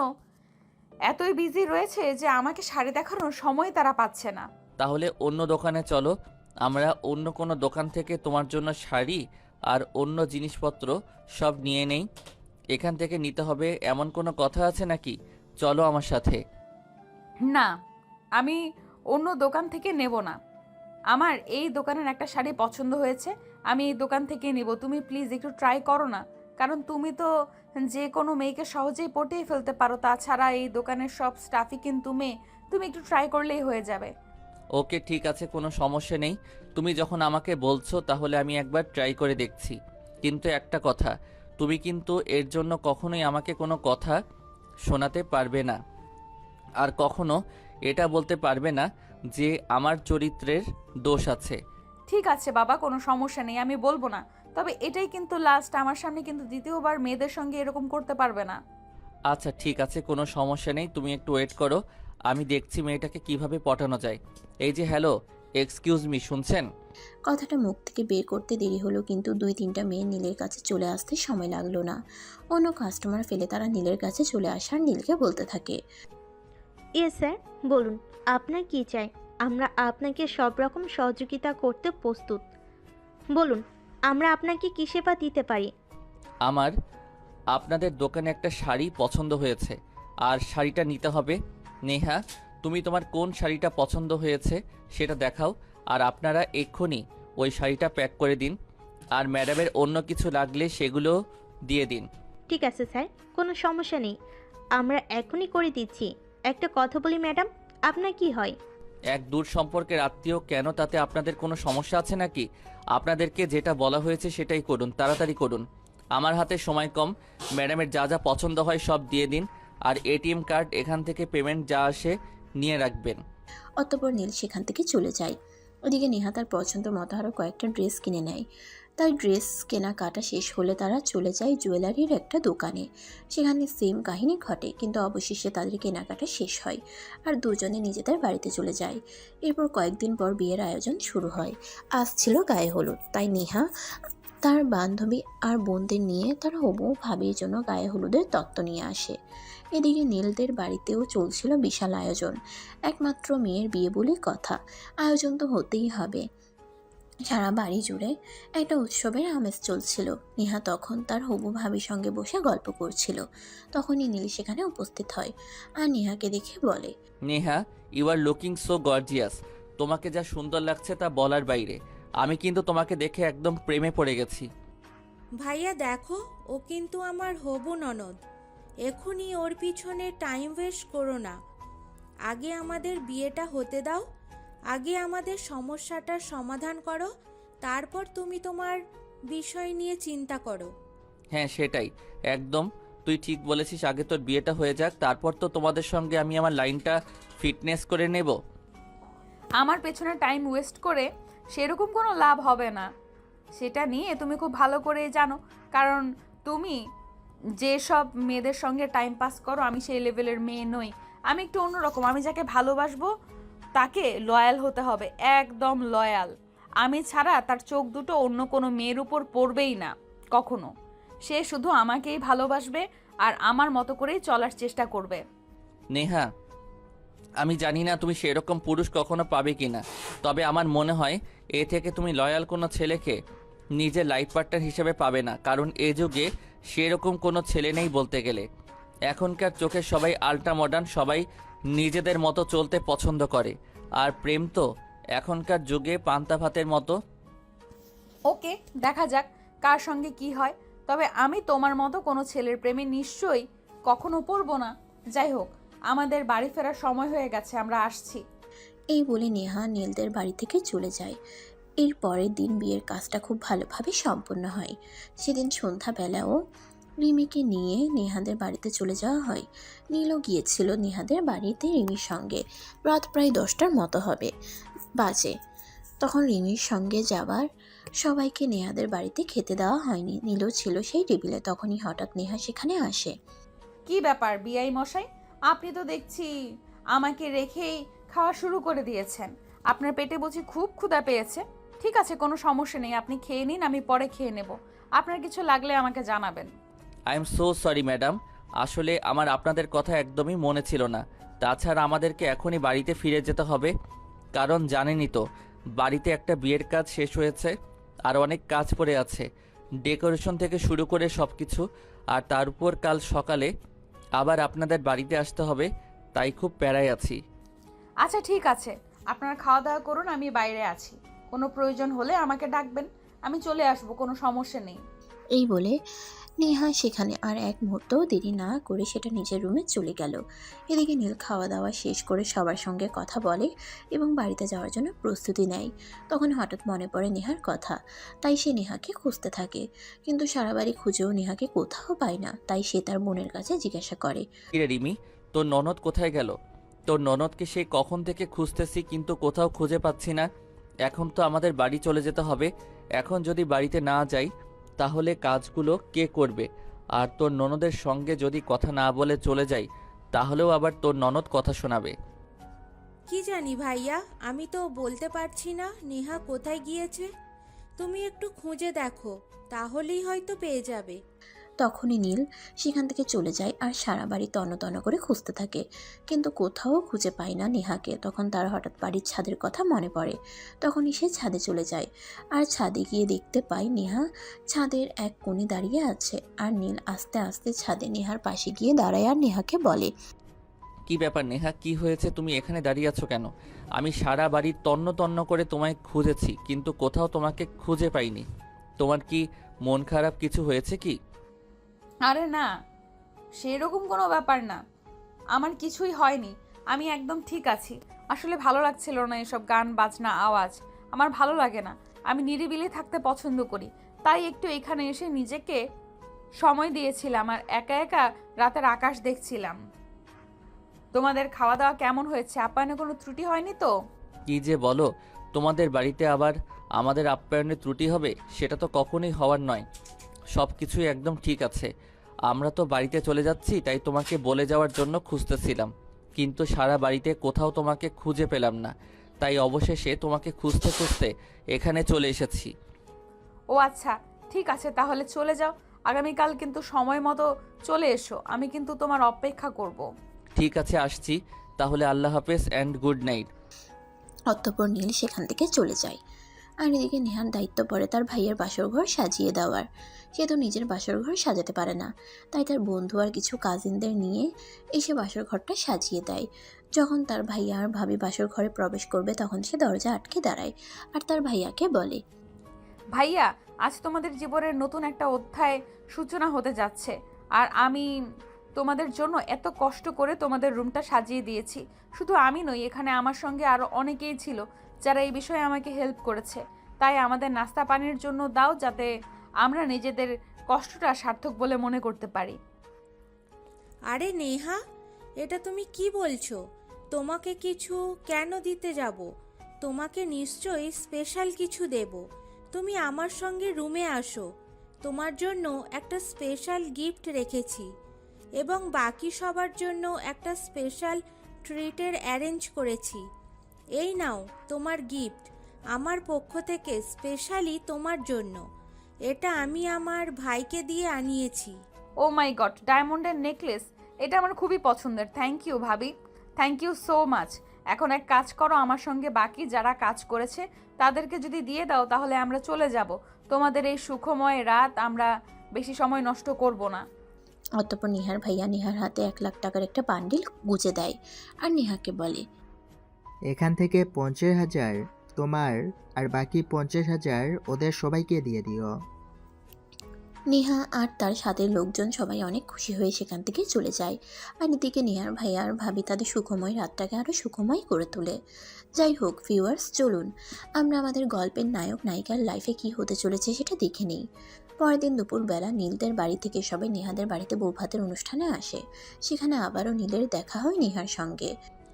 এতই বিজি রয়েছে যে আমাকে শাড়ি দেখানোর সময় তারা পাচ্ছে না। তাহলে অন্য দোকানে চলো, আমরা অন্য কোনো দোকান থেকে তোমার জন্য শাড়ি আর অন্য জিনিসপত্র সব নিয়ে নেই। এখান থেকে নিতে হবে এমন কোনো কথা আছে নাকি? চলো আমার সাথে। না, আমি অন্য দোকান থেকে নেব না। আমার এই দোকানের একটা শাড়ি পছন্দ হয়েছে, আমি এই দোকান থেকে নেব। তুমি প্লিজ একটু ট্রাই করো না, কারণ তুমি তো যে কোনো মেয়েকে সহজেই পটিয়ে ফেলতে পারো। তাছাড়া এই দোকানের সব স্টাফই কিন্তু মেয়ে, তুমি একটু ট্রাই করলেই হয়ে যাবে। ওকে ঠিক আছে, কোনো সমস্যা নেই। তুমি যখন আমাকে বলছো তাহলে আমি একবার ট্রাই করে দেখছি। কিন্তু একটা কথা, তুমি কিন্তু এর জন্য কখনোই আমাকে কোনো কথা শোনাতে পারবে না, আর কখনো এটা বলতে পারবে না যে আমার চরিত্রের দোষ আছে। ঠিক আছে বাবা, কোনো সমস্যা নেই, আমি বলবো না। তবে এটাই কিন্তু লাস্ট, আমার সামনে কিন্তু দ্বিতীয়বার মেয়েদের সঙ্গে এরকম করতে পারবে না। আচ্ছা ঠিক আছে, কোনো সমস্যা নেই, তুমি একটু ওয়েট করো, আমি দেখছি মেয়েটাকে কিভাবে পটানো যায়। এই যে হ্যালো, এক্সকিউজ মি, শুনছেন? কথাটা মুখ থেকে বের করতে দেরি হলো, কিন্তু 2-3টা মেয়ে নীলের কাছে চলে আসতে সময় লাগলো না। অন্য কাস্টমার ফেলে তারা নীলের কাছে চলে আসার নীলকে বলতে থাকে। ইয়েস স্যার, বলুন আপনার কি চাই। আমরা আপনাকে সব রকম সহযোগিতা করতে প্রস্তুত। বলুন আমরা আপনাকে কী সেবা দিতে পারি। আমার আপনাদের দোকানে একটা শাড়ি পছন্দ হয়েছে, আর শাড়িটা নিতে হবে। নেহা, তুমি তোমার কোন শাড়িটা পছন্দ হয়েছে সেটা দেখাও, আর আপনারা এক্ষুনি ওই শাড়িটা প্যাক করে দিন। আর ম্যাডামের অন্য কিছু লাগলে সেগুলো দিয়ে দিন। ঠিক আছে স্যার, কোনো সমস্যা নেই, আমরা এখনই করে দিচ্ছি। একটা কথা বলি ম্যাডাম, আপনার কি হয়? এক দূর সম্পর্কের আত্মীয় কেন, তাতে আপনাদের কোনো সমস্যা আছে নাকি? আপনাদেরকে যেটা বলা হয়েছে সেটাই করুন, তাড়াতাড়ি করুন, আমার হাতে সময় কম। ম্যাডামের যা যা পছন্দ হয় সব দিয়ে দিন, আর এটিএম কার্ড এখান থেকে পেমেন্ট যা আসে নিয়ে রাখবেন। অতঃপর নীল সেখান থেকে চলে যায়। ওদিকে নেহা তার পছন্দ মতো আরও কয়েকটা ড্রেস কিনে নেয়। তার ড্রেস কেনাকাটা শেষ হলে তারা চলে যায় জুয়েলারির একটা দোকানে। সেখানে সেম কাহিনী ঘটে, কিন্তু অবশেষে তাদের কেনাকাটা শেষ হয় আর দুজনে নিজেদের বাড়িতে চলে যায়। এরপর কয়েকদিন পর বিয়ের আয়োজন শুরু হয়। আজ ছিল গায়ে হলুদ, তাই নেহা তার বান্ধবী আর বোনদের নিয়ে তার হবু ভাবির জন্য গায়ে হলুদের তত্ত্ব নিয়ে আসে। এদিকে নীলদের বাড়িতেও চলছিল বিশাল আয়োজন। একমাত্র মেয়ের বিয়ে বলে কথা, আয়োজন তো হতেই হবে। সারা বাড়ি জুড়ে একটা উৎসবের আমেজ চলছিল। নেহা তখন তার হবু ভাবির সঙ্গে বসে গল্প করছিল। তখনই নীল সেখানে উপস্থিত হয় আর নেহাকে দেখে বলে, Neha, you are looking so gorgeous. তোমাকে যা সুন্দর লাগছে তা বলার বাইরে। আমি কিন্তু তোমাকে দেখে একদম প্রেমে পড়ে গেছি। ভাইয়া দেখো, ও কিন্তু আমার হবু ননদ। এখনই ওর পিছনে টাইম ওয়েস্ট করো না। আগে আমাদের বিয়েটা হতে দাও, আগে আমাদের সমস্যাটার সমাধান করো, তারপর তুমি তোমার বিষয় নিয়ে চিন্তা করো। হ্যাঁ সেটাই, একদম তুই ঠিক বলেছিস। আগে তোর বিয়েটা হয়ে যাক, তারপর তো তোমাদের সঙ্গে আমি আমার লাইনটা ফিটনেস করে নেব। আমার পেছনে টাইম ওয়েস্ট করে সেরকম কোনো লাভ হবে না, সেটা নিয়ে তুমি খুব ভালো করে জানো। কারণ তুমি যেসব মেয়েদের সঙ্গে টাইম পাস করো, আমি সেই লেভেলের মেয়ে নই। আমি একটু অন্যরকম, আমি যাকে ভালোবাসবো তাকে লয়াল হতে হবে, একদম লয়াল। আমি ছাড়া তার চোখ দুটো অন্য কোনো মেয়ের উপর পড়বেই না কখনো। সে শুধু আমাকেই ভালোবাসবে আর আমার মতো করেই চলার চেষ্টা করবে। নেহা, আমি জানি না তুমি সেরকম পুরুষ কখনো পাবে কি না, তবে আমার মনে হয় এ থেকে তুমি লয়াল কোনো ছেলেকে নিজের লাইফ পার্টনার হিসেবে পাবে না। কারণ এ যুগে সেরকম কোনো ছেলে নেই বলতে গেলে। এখনকার চোখে সবাই আল্ট্রা মডার্ন, সবাই নিজেদের মতো চলতে পছন্দ করে। আর প্রেম তো এখনকার যুগে পান্তা ভাতের মতো। ওকে, দেখা যাক কার সঙ্গে কি হয়। তবে আমি তোমার মতো কোনো ছেলের প্রেমে নিশ্চয়ই কখনো পড়বো না। যাই হোক, আমাদের বাড়ি ফেরার সময় হয়ে গেছে, আমরা আসছি। এই বলে নেহা নীলদের বাড়ি থেকে চলে যায়। এর পরের দিন বিয়ের কাজটা খুব ভালোভাবে সম্পন্ন হয়। সেদিন সন্ধ্যাবেলাও রিমিকে নিয়ে নেহাদের বাড়িতে চলে যাওয়া হয়। নীলও গিয়েছিল নেহাদের বাড়িতে রিমির সঙ্গে। রাত প্রায় 10টার মতো হবে বাজে। তখন রিমির সঙ্গে যাবার সবাইকে নেহাদের বাড়িতে খেতে দেওয়া হয়নি। নীলও ছিল সেই টেবিলে। তখনই হঠাৎ নেহা সেখানে আসে। কি ব্যাপার বিআই মশাই, আপনি তো দেখছি আমাকে রেখেই খাওয়া শুরু করে দিয়েছেন। আপনার পেটে বুঝি খুব ক্ষুধা পেয়েছে? ঠিক আছে, কোনো সমস্যা নেই, আপনি খেয়ে নিন, আমি পরে খেয়ে নেব। আপনার কিছু লাগলে আমাকে জানাবেন। I am so sorry madam, আসলে আমার আপনাদের কথা একদমই মনে ছিল না। তাছাড়া আমাদেরকে এখনই বাড়িতে ফিরে যেতে হবে, কারণ জানেনই তো বাড়িতে একটা বিয়ের কাজ শেষ হয়েছে, আর অনেক কাজ পড়ে আছে, ডেকোরেশন থেকে শুরু করে সব কিছু। আর তার উপর কাল সকালে আবার আপনাদের বাড়িতে আসতে হবে, তাই খুব প্যারায় আছি। আচ্ছা ঠিক আছে, আপনারা খাওয়া দাওয়া করুন, আমি বাইরে আছি। কোনো প্রয়োজন হলে আমাকে ডাকবেন, আমি চলে আসবো, কোনো সমস্যা নেই। এই বলে নেহা সেখানে আর এক মুহূর্তও দেরি না করে সেটা নিজের রুমে চলে গেল। এদিকে নীল খাওয়া দাওয়া শেষ করে সবার সঙ্গে কথা বলে এবং বাড়িতে যাওয়ার জন্য প্রস্তুতি নেয়। তখন হঠাৎ মনে পড়ে নেহার কথা, তাই সে নেহাকে খুঁজতে থাকে, কিন্তু সারা বাড়ি খুঁজেও নেহাকে কোথাও পায় না। তাই সে তার বোনের কাছে জিজ্ঞাসা করে, কিরে রিমি, তোর ননদ কোথায় গেল? তোর ননদকে সেই কখন থেকে খুঁজতেছি, কিন্তু কোথাও খুঁজে পাচ্ছি না। এখন তো আমাদের বাড়ি চলে যেতে হবে, এখন যদি বাড়িতে না যাই তাহলে কাজগুলো কে করবে? আর তোর ননদের সঙ্গে যদি কথা না বলে চলে যাই তাহলেও আবার তোর ননদ কথা শোনাবে। কি জানি ভাইয়া, আমি তো বলতে পারছি না নেহা কোথায় গিয়েছে। তুমি একটু খুঁজে দেখো, তাহলেই হয়তো পেয়ে যাবে। তখনই নীল সেখান থেকে চলে যায় আর সারা বাড়ি তন্ন তন্ন করে খুঁজতে থাকে, কিন্তু কোথাও খুঁজে পায় না নেহাকে। তখন তার হঠাৎ বাড়ির ছাদের কথা মনে পড়ে। তখনই সে ছাদে চলে যায়, আর ছাদে গিয়ে দেখতে পায় নেহা ছাদের এক কোণে দাঁড়িয়ে আছে। আর নীল আস্তে আস্তে ছাদে নেহার পাশে গিয়ে দাঁড়ায় আর নেহাকে বলে, কি ব্যাপার নেহা, কি হয়েছে? তুমি এখানে দাঁড়িয়ে আছো কেন? আমি সারা বাড়ি তন্ন তন্ন করে তোমায় খুঁজেছি, কিন্তু কোথাও তোমাকে খুঁজে পাইনি। তোমার কি মন খারাপ কিছু হয়েছে কি? আরে না, সেরকম কোনো ব্যাপার না, আমার কিছুই হয়নি, আমি একদম ঠিক আছি। আসলে ভালো লাগছিল না এসব গান বাজনা আওয়াজ, আমার ভালো লাগে না। আমি নিরিবিলি থাকতে পছন্দ করি, তাই একটু এখানে এসে নিজেকে সময় দিয়েছিলাম আর একা একা রাতের আকাশ দেখছিলাম। তোমাদের খাওয়া দাওয়া কেমন হয়েছে? আপ্যায়নে কোনো ত্রুটি হয়নি তো? কি যে বলো, তোমাদের বাড়িতে আবার আমাদের আপ্যায়নের ত্রুটি হবে? সেটা তো কখনোই হওয়ার নয়, সব কিছুই একদম ঠিক আছে। আমরা তো বাড়িতে চলে যাচ্ছি, তাই তোমাকে বলে যাওয়ার জন্য খুঁজতেছিলাম, কিন্তু সারা বাড়িতে কোথাও তোমাকে খুঁজে পেলাম না, তাই অবশেষে তোমাকে খুঁজতে খুঁজতে এখানে চলে এসেছি। ও আচ্ছা, ঠিক আছে, তাহলে চলে যাও। আগামীকাল কিন্তু সময় মতো চলে এসো, আমি কিন্তু তোমার অপেক্ষা করব। ঠিক আছে, আসছি তাহলে। আল্লাহ হাফেজ অ্যান্ড গুড নাইট। অতঃপর নীল সেখান থেকে চলে যায়। আর এদিকে নেহার দায়িত্ব পড়ে তার ভাইয়ের বাসর ঘর সাজিয়ে দেওয়ার। সে তো নিজের বাসর ঘর সাজাতে পারে না, তাই তার বন্ধু আর কিছু কাজিনদের নিয়ে এসে বাসর ঘরটা সাজিয়ে দেয়। যখন তার ভাইয়া আর ভাবি বাসর ঘরে প্রবেশ করবে তখন সে দরজা আটকে দাঁড়ায় আর তার ভাইয়াকে বলে, ভাইয়া, আজ তোমাদের জীবনের নতুন একটা অধ্যায় সূচনা হতে যাচ্ছে, আর আমি তোমাদের জন্য এত কষ্ট করে তোমাদের রুমটা সাজিয়ে দিয়েছি। শুধু আমি নই, এখানে আমার সঙ্গে আরও অনেকেই ছিল যারা এই বিষয়ে আমাকে হেল্প করেছে। তাই আমাদের নাস্তা পানির জন্য দাও, যাতে আমরা নিজেদের কষ্টটা সার্থক বলে মনে করতে পারি। আরে নেহা, এটা তুমি কি বলছো? তোমাকে কিছু কেন দিতে যাব? তোমাকে নিশ্চয়ই স্পেশাল কিছু দেব। তুমি আমার সঙ্গে রুমে আসো, তোমার জন্য একটা স্পেশাল গিফট রেখেছি এবং বাকি সবার জন্য একটা স্পেশাল ট্রিটের অ্যারেঞ্জ করেছি। এই নাও তোমার গিফট, আমার পক্ষ থেকে স্পেশালি তোমার জন্য। এটা আমি আমার ভাইকে দিয়ে আনিয়েছি। ও মাই গড, ডায়মন্ডের নেকলেস! এটা আমার খুবই পছন্দের। থ্যাংক ইউ ভাবি, থ্যাংক ইউ সো মাচ। এখন এক কাজ করো, আমার সঙ্গে বাকি যারা কাজ করেছে তাদেরকে যদি দিয়ে দাও তাহলে আমরা চলে যাব। তোমাদের এই সুখময় রাত আমরা বেশি সময় নষ্ট করব না। অতঃপর নেহার ভাইয়া নেহার হাতে 1,00,000 টাকার একটা বান্ডিল গুজে দেয় আর নেহাকে বলে, এখান থেকে 50,000 তোমার আর বাকি 50,000 ওদের সবাইকে দিয়ে দিও। নেহা আর তার সাথে লোকজন সবাই অনেক খুশি হয়ে সেখান থেকে চলে যায়। আর এদিকে নেহার ভাইয়া আর ভাবি তাদের সুখময় রাতটাকে আরও সুখময় করে তোলে। যাই হোক ভিউয়ার্স, চলুন আমরা আমাদের গল্পের নায়ক নায়িকার লাইফে কি হতে চলেছে সেটা দেখে নিই। পরের দিন দুপুরবেলা নীলদের বাড়ি থেকে সবাই নেহাদের বাড়িতে বৌভাতের অনুষ্ঠানে আসে। সেখানে আবারও নীলের দেখা হয় নেহার সঙ্গে।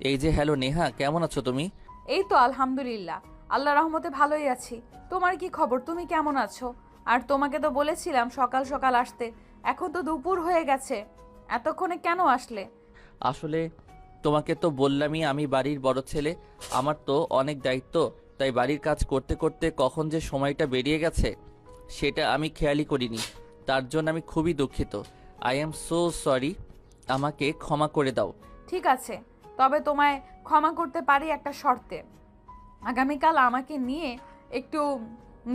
এই যে, হ্যালো নেহা, কেমন আছো তুমি? এই তো আলহামদুলিল্লাহ, আল্লাহ রহমতে ভালোই আছি। তোমার কি খবর? তুমি কেমন আছো? আর তোমাকে তো বলেছিলাম সকাল সকাল আসতে, এখন তো দুপুর হয়ে গেছে, এতক্ষণে কেন আসলে? আসলে তোমাকে তো বললামই আমি বাড়ির বড় ছেলে, আমার তো অনেক দায়িত্ব, তাই বাড়ির কাজ করতে করতে কখন যে সময়টা বেরিয়ে গেছে সেটা আমি খেয়ালই করিনি। তার জন্য আমি খুবই দুঃখিত। আই অ্যাম সো সরি, আমাকে ক্ষমা করে দাও। ঠিক আছে, তবে তোমায় ক্ষমা করতে পারি একটা শর্তে। আগামীকাল আমাকে নিয়ে একটু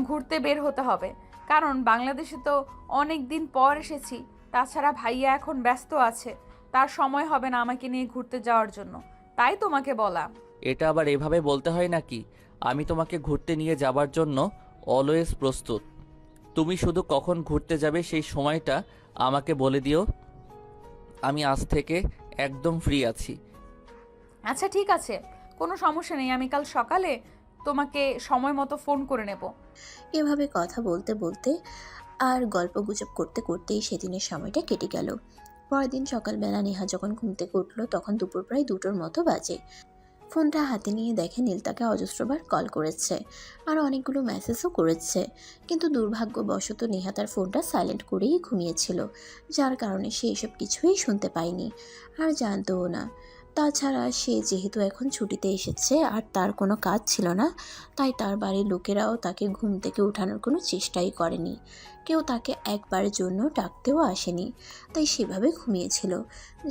ঘুরতে বের হতে হবে, কারণ বাংলাদেশে তো অনেক দিন পর এসেছি। তাছাড়া ভাইয়া এখন ব্যস্ত আছে, তার সময় হবে না আমাকে নিয়ে ঘুরতে যাওয়ার জন্য, তাই তোমাকে বলা। এটা আবার এভাবে বলতে হয় নাকি? আমি তোমাকে ঘুরতে নিয়ে যাবার জন্য অলওয়েজ প্রস্তুত। তুমি শুধু কখন ঘুরতে যাবে সেই সময়টা আমাকে বলে দিও। আমি আজ থেকে একদম ফ্রি আছি। আচ্ছা ঠিক আছে, কোনো সমস্যা নেই, আমি কাল সকালে তোমাকে সময় মতো ফোন করে নেব। এভাবে কথা বলতে বলতে আর গল্প গুজব করতে করতেই সেদিনের সময়টা কেটে গেল। পরের দিন সকালবেলা নেহা যখন ঘুম থেকে উঠল তখন দুপুর প্রায় 2টোর মতো বাজে। ফোনটা হাতে নিয়ে দেখে নীল তাকে অজস্রবার কল করেছে আর অনেকগুলো মেসেজও করেছে, কিন্তু দুর্ভাগ্যবশত নেহা তার ফোনটা সাইলেন্ট করেই ঘুমিয়েছিল, যার কারণে সে এসব কিছুই শুনতে পায়নি আর জানতও না। তাছাড়া সে যেহেতু এখন ছুটিতে এসেছে আর তার কোনো কাজ ছিল না, তাই তার বাড়ির লোকেরাও তাকে ঘুম থেকে ওঠানোর কোনো চেষ্টাই করেনি। কেউ তাকে একবারের জন্য ডাকতেও আসেনি, তাই সেভাবে ঘুমিয়েছিল।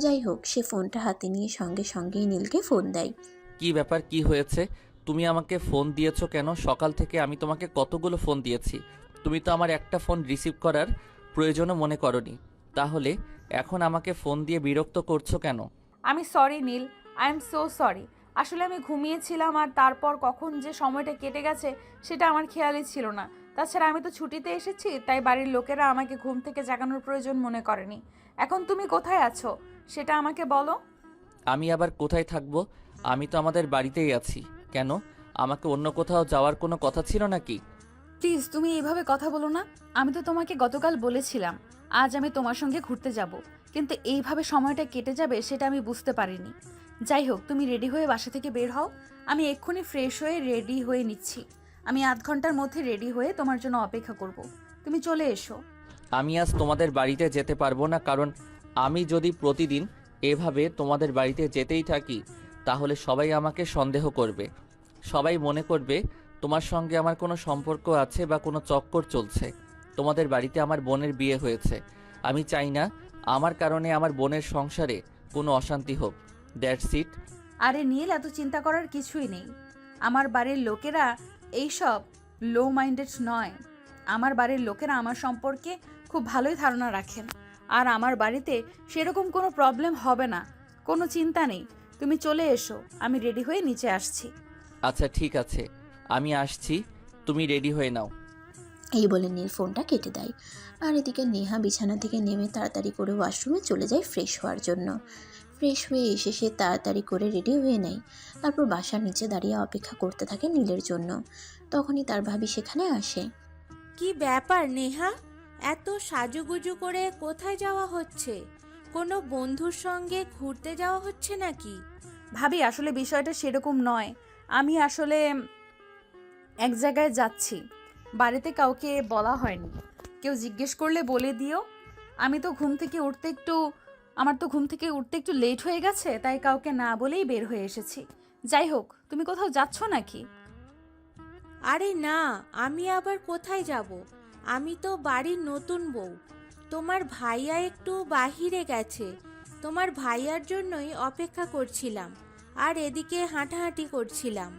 যাই হোক, সে ফোনটা হাতে নিয়ে সঙ্গে সঙ্গেই নীলকে ফোন দেয়। কি ব্যাপার, কি হয়েছে? তুমি আমাকে ফোন দিয়েছো কেন? সকাল থেকে আমি তোমাকে কতগুলো ফোন দিয়েছি, তুমি তো আমার একটা ফোন রিসিভ করার প্রয়োজনও মনে করনি। তাহলে এখন আমাকে ফোন দিয়ে বিরক্ত করছো কেন? আমি sorry Neel, I am so sorry. আসলে আমি ঘুমিয়েছিলাম আর তারপর কখন যে সময়টা কেটে গেছে সেটা আমার খেয়ালই ছিল না। তাছাড়া আমি তো ছুটিতে এসেছি, তাই বাড়ির লোকেরা আমাকে ঘুম থেকে জাগানোর প্রয়োজন মনে করেনি। এখন তুমি কোথায় আছো সেটা আমাকে বলো। আমি আবার কোথায় থাকবো? আমি তো আমাদের বাড়িতেই আছি। কেন, আমাকে অন্য কোথাও যাওয়ার কোনো কথা ছিল নাকি? প্লিজ তুমি এইভাবে কথা বলো না। আমি তো তোমাকে গতকাল বলেছিলাম আজ আমি তোমার সঙ্গে ঘুরতে যাব, কিন্তু এইভাবে সময়টা কেটে যাবে সেটা আমি বুঝতে পারিনি। যাই হোক, তুমি রেডি হয়ে বাসা থেকে বের হও, আমি এক্ষুনি ফ্রেশ হয়ে রেডি হয়ে নিচ্ছি। আমি আধ ঘন্টার মধ্যে রেডি হয়ে তোমার জন্য অপেক্ষা করব, তুমি চলে এসো। আমি আজ তোমাদের বাড়িতে যেতে পারবো না, কারণ আমি যদি প্রতিদিন এভাবে তোমাদের বাড়িতে যেতেই থাকি তাহলে সবাই আমাকে সন্দেহ করবে। সবাই মনে করবে তোমার সঙ্গে আমার কোনো সম্পর্ক আছে বা কোনো চক্কর চলছে। তোমাদের বাড়িতে আমার বোনের বিয়ে হয়েছে, আমি চাই না আমার কারণে আমার বোনের সংসারে কোনো অশান্তি হোক। That's it. আরে নীল, এত চিন্তা করার কিছুই নেই। আমার বাড়ির লোকেরা এইসব লো মাইন্ডেড নয়। আমার বাড়ির লোকেরা আমার সম্পর্কে খুব ভালোই ধারণা রাখেন, আর আমার বাড়িতে সেরকম কোনো প্রবলেম হবে না, কোনো চিন্তা নেই। তুমি চলে এসো, আমি রেডি হয়ে নিচে আসছি। আচ্ছা ঠিক আছে, আমি আসছি, তুমি রেডি হয়ে নাও। এই বলে নীল ফোনটা কেটে দেয়। আর এদিকে নেহা বিছানা থেকে নেমে তাড়াতাড়ি করে ওয়াশরুমে চলে যায় ফ্রেশ হওয়ার জন্য। ফ্রেশ হয়ে এসে সে তাড়াতাড়ি করে রেডি হয়ে নেয়, তারপর বাসার নিচে দাঁড়িয়ে অপেক্ষা করতে থাকে নীলের জন্য। তখনই তার ভাবি সেখানে আসে। কি ব্যাপার নেহা, এত সাজুগুজু করে কোথায় যাওয়া হচ্ছে? কোনো বন্ধুর সঙ্গে ঘুরতে যাওয়া হচ্ছে নাকি? ভাবি, আসলে বিষয়টা সেরকম নয়। আমি আসলে এক জায়গায় যাচ্ছি, বাড়িতে কাউকে বলা হয়নি। কেউ জিজ্ঞেস করলে বলে দিও। আমি তো আমার তো ঘুম থেকে উঠতে একটু লেট হয়ে গেছে, তাই কাউকে না বলেই বের হয়ে এসেছি। যাই হোক, তুমি কোথাও যাচ্ছ নাকি? আরে না, আমি আবার কোথায় যাব? আমি তো বাড়ির নতুন বউ। তোমার ভাইয়া একটু বাহিরে গেছে, তোমার ভাইয়ার জন্যই অপেক্ষা করছিলাম আর এদিকে হাঁটাহাঁটি করছিলাম।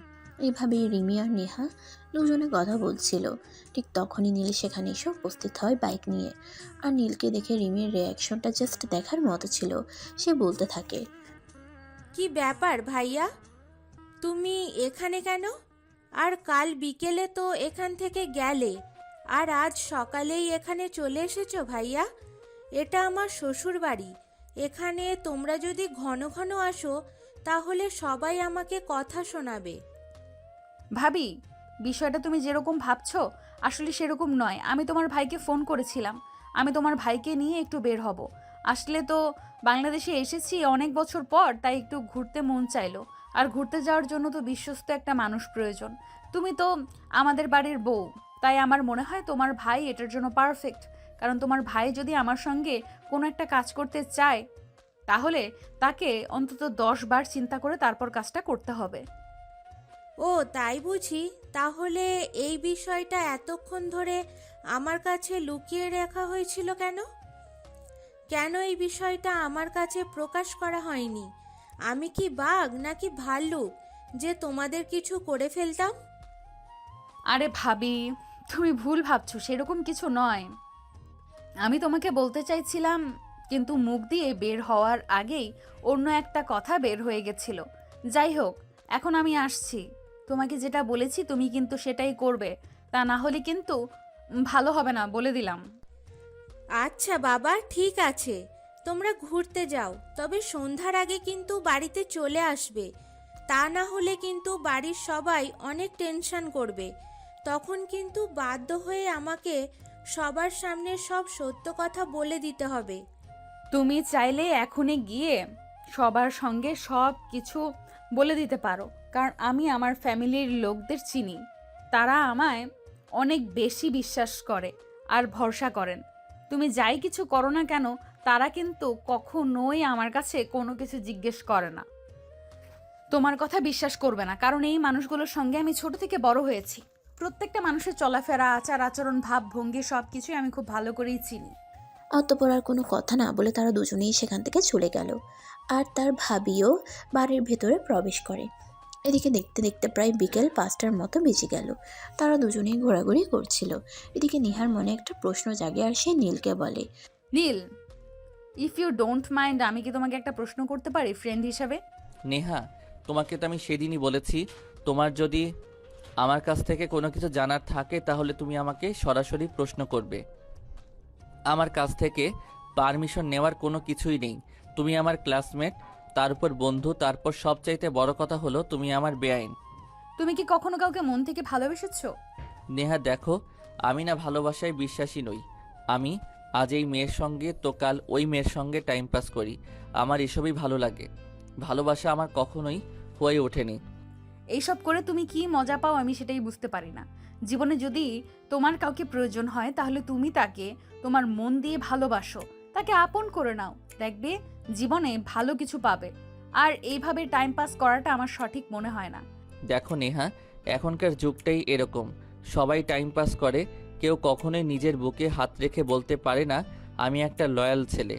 এইভাবেই রিমি আর নেহা দুজনে কথা বলছিল। ঠিক তখনই নীল সেখানে এসে উপস্থিত হয় বাইক নিয়ে। আর নীলকে দেখে রিমির রিয়াকশনটা জাস্ট দেখার মতো ছিল। সে বলতে থাকে, কি ব্যাপার ভাইয়া, তুমি এখানে কেন? আর কাল বিকেলে তো এখান থেকে গেলে, আর আজ সকালেই এখানে চলে এসেছো ভাইয়া? এটা আমার শ্বশুর বাড়ি। এখানে তোমরা যদি ঘন ঘন আসো তাহলে সবাই আমাকে কথা শোনাবে। ভাবি, বিষয়টা তুমি যেরকম ভাবছো আসলে সেরকম নয়। আমি তোমার ভাইকে ফোন করেছিলাম, আমি তোমার ভাইকে নিয়ে একটু বের হব। আসলে তো বাংলাদেশে এসেছি অনেক বছর পর, তাই একটু ঘুরতে মন চাইলো। আর ঘুরতে যাওয়ার জন্য তো বিশ্বস্ত একটা মানুষ প্রয়োজন। তুমি তো আমাদের বাড়ির বউ, তাই আমার মনে হয় তোমার ভাই এটার জন্য পারফেক্ট। কারণ তোমার ভাই যদি আমার সঙ্গে কোনো একটা কাজ করতে চায় তাহলে তাকে অন্তত 10 বার চিন্তা করে তারপর কাজটা করতে হবে। ও তাই বুঝি? তাহলে এই বিষয়টা এতক্ষণ ধরে আমার কাছে লুকিয়ে রাখা হয়েছিল কেন? কেন এই বিষয়টা আমার কাছে প্রকাশ করা হয়নি? আমি কি বাঘ নাকি ভাল্লুক যে তোমাদের কিছু করে ফেলতাম? আরে ভাবি, তুমি ভুল ভাবছো, সেরকম কিছু নয়। আমি তোমাকে বলতে চাইছিলাম, কিন্তু মুখ দিয়ে বের হওয়ার আগেই অন্য একটা কথা বের হয়ে গেছিল। যাই হোক, এখন আমি আসছি। তোমাকে যেটা বলেছি তুমি কিন্তু সেটাই করবে, তা না হলে কিন্তু ভালো হবে না, বলে দিলাম। আচ্ছা বাবা, ঠিক আছে, তোমরা ঘুরতে যাও, তবে সন্ধ্যার আগে কিন্তু বাড়িতে চলে আসবে। তা না হলে কিন্তু বাড়ির সবাই অনেক টেনশন করবে। তখন কিন্তু বাধ্য হয়ে আমাকে সবার সামনে সব সত্য কথা বলে দিতে হবে। তুমি চাইলে এখনই গিয়ে সবার সঙ্গে সব কিছু বলে দিতে পারো, কারণ আমি আমার ফ্যামিলির লোকদের চিনি। তারা আমায় অনেক বেশি বিশ্বাস করে আর ভরসা করেন। তুমি যাই কিছু করো না কেন, তারা কিন্তু কখনোই আমার কাছে কোনো কিছু জিজ্ঞেস করে না। তোমার কথা বিশ্বাস করবে না, কারণ এই মানুষগুলোর সঙ্গে আমি ছোট থেকে বড় হয়েছি। প্রত্যেকটা মানুষের চলাফেরা, আচার আচরণ, ভাব ভঙ্গি সব কিছুই আমি খুব ভালো করেই চিনি। অতঃপর আর কোনো কথা না বলে তারা দুজনেই সেখান থেকে চলে গেল। আর তার ভাবিও বাড়ির ভেতরে প্রবেশ করে। এদিকে দেখতে দেখতে প্রায় বিকেল 5টার মতো বেজে গেল। তারা দুজনেই ঘোরাঘুরি করছিল। এদিকে নেহার মনে একটা প্রশ্ন জাগে, আর সে নীলকে বলে, নীল, ইফ ইউ ডোন্ট মাইন্ড, আমি কি তোমাকে একটা প্রশ্ন করতে পারি ফ্রেন্ড হিসাবে? নেহা, তোমাকে তো আমি সেদিনই বলেছি, তোমার যদি আমার কাছ থেকে কোনো কিছু জানার থাকে তাহলে তুমি আমাকে সরাসরি প্রশ্ন করবে। আমার কাছ থেকে পারমিশন নেওয়ার কোনো কিছুই নেই। তুমি আমার ক্লাসমেট, তার উপর বন্ধু, তারপর সবচাইতে বড় কথা হলো তুমি আমার বেআইন। তুমি কি কখনো কাউকে মন থেকে ভালোবেসেছো? নেহা দেখো, আমি না ভালোবাসায় বিশ্বাসী নই। আমি আজ এই মেয়ের সঙ্গে তো কাল ওই মেয়ের সঙ্গে টাইম পাস করি। আমার এসবই ভালো লাগে। ভালোবাসা আমার কখনোই হয়ে ওঠেনি। এইসব করে তুমি কি মজা পাও আমি সেটাই বুঝতে পারি না। জীবনে যদি তোমার কাউকে প্রয়োজন হয় তাহলে তুমি তাকে তোমার মন দিয়ে ভালোবাসো, তাকে আপন করে নাও, দেখবে জীবনে ভালো কিছু পাবে। আর এইভাবে টাইম পাস করাটা আমার সঠিক মনে হয় না। দেখো নেহা, এখনকার যুগটাই এরকম, সবাই টাইম পাস করে। কেউ কখনোই নিজের বুকে হাত রেখে বলতে পারে না আমি একটা লয়াল ছেলে।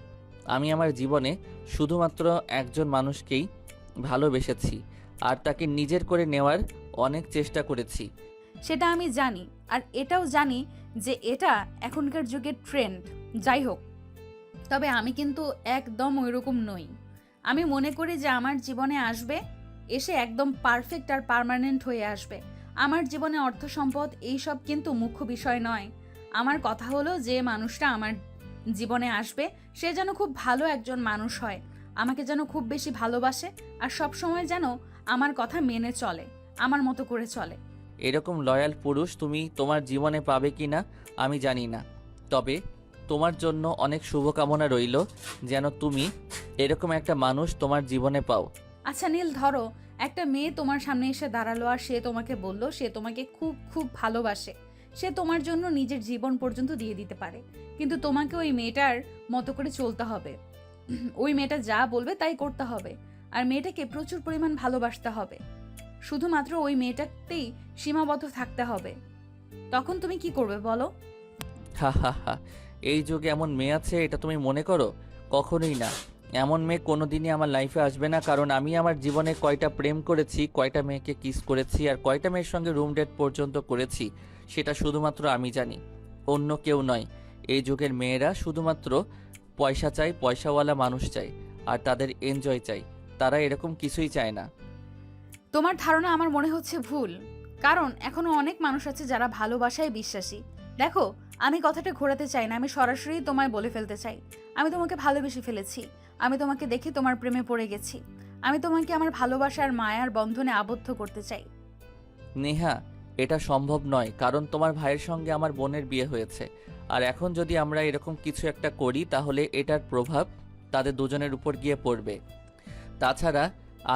আমি আমার জীবনে শুধুমাত্র একজন মানুষকেই ভালোবেসেছি, আর তাকে নিজের করে নেওয়ার অনেক চেষ্টা করেছি। সেটা আমি জানি, আর এটাও জানি যে এটা এখনকার যুগের ট্রেন্ড। যাই হোক, তবে আমি কিন্তু একদম ওইরকম নই। আমি মনে করি যে আমার জীবনে আসবে, এসে একদম পারফেক্ট আর পার্মানেন্ট হয়ে আসবে। আমার জীবনে অর্থ সম্পদ এইসব কিন্তু মুখ্য বিষয় নয়। আমার কথা হলো যে মানুষটা আমার জীবনে আসবে সে যেন খুব ভালো একজন মানুষ হয়, আমাকে যেন খুব বেশি ভালোবাসে, আর সব সময় যেন আমার কথা মেনে চলে, আমার মতো করে চলে। এরকম লয়াল পুরুষ তুমি তোমার জীবনে পাবে কি না আমি জানি না, তবে তোমার জন্য অনেক শুভকামনা রইল যেন তুমি এরকম একটা মানুষ তোমার জীবনে পাও। আচ্ছা নীল, ধরো একটা মেয়ে তোমার সামনে এসে দাঁড়ালো আর সে তোমাকে বলল সে তোমাকে খুব খুব ভালোবাসে, সে তোমার জন্য নিজের জীবন পর্যন্ত দিয়ে দিতে পারে, কিন্তু তোমাকে ওই মেয়েটার মতো করে চলতে হবে। ওই মেয়েটা যা বলবে তাই করতে হবে, আর মেয়েটাকে প্রচুর পরিমাণ ভালোবাসতে হবে। শুধুমাত্র ওই মেয়েটাতেই সীমাবদ্ধ থাকতে হবে। তখন তুমি কি করবে বলো? হা হা হা, এই যুগে এমন মেয়ে আছে এটা তুমি মনে করো? কখনোই না। এমন মেয়ে কোনোদিনই আমার লাইফে আসবে না, কারণ আমি আমার জীবনে কয়টা প্রেম করেছি, কয়টা মেয়েকে কিস করেছি, আর কয়টা মেয়ের সঙ্গে রুম ডেট পর্যন্ত করেছি সেটা শুধুমাত্র আমি জানি, অন্য কেউ নয়। এই যুগের মেয়েরা শুধুমাত্র পয়সা চায়, পয়সাওয়ালা মানুষ চায়, আর তাদের এনজয় চাই। তারা এরকম কিছুই চায় না। তোমার ধারণা আমার মনে হচ্ছে ভুল, কারণ এখনো অনেক মানুষ আছে যারা ভালোবাসায় বিশ্বাসী। দেখো, আমি কথাটা ঘোরাতে চাই না, আমি সরাসরি তোমায় বলে ফেলতে চাই, আমি তোমাকে ভালোবেসে ফেলেছি। আমি তোমাকে দেখে তোমার প্রেমে পড়ে গেছি। আমি তোমাকে আমার ভালোবাসার মায়ার বন্ধনে আবদ্ধ করতে চাই। নেহা, এটা সম্ভব নয়, কারণ তোমার ভাইয়ের সঙ্গে আমার বোনের বিয়ে হয়েছে, আর এখন যদি আমরা এরকম কিছু একটা করি তাহলে এটার প্রভাব তাদের দুজনের উপর গিয়ে পড়বে। তাছাড়া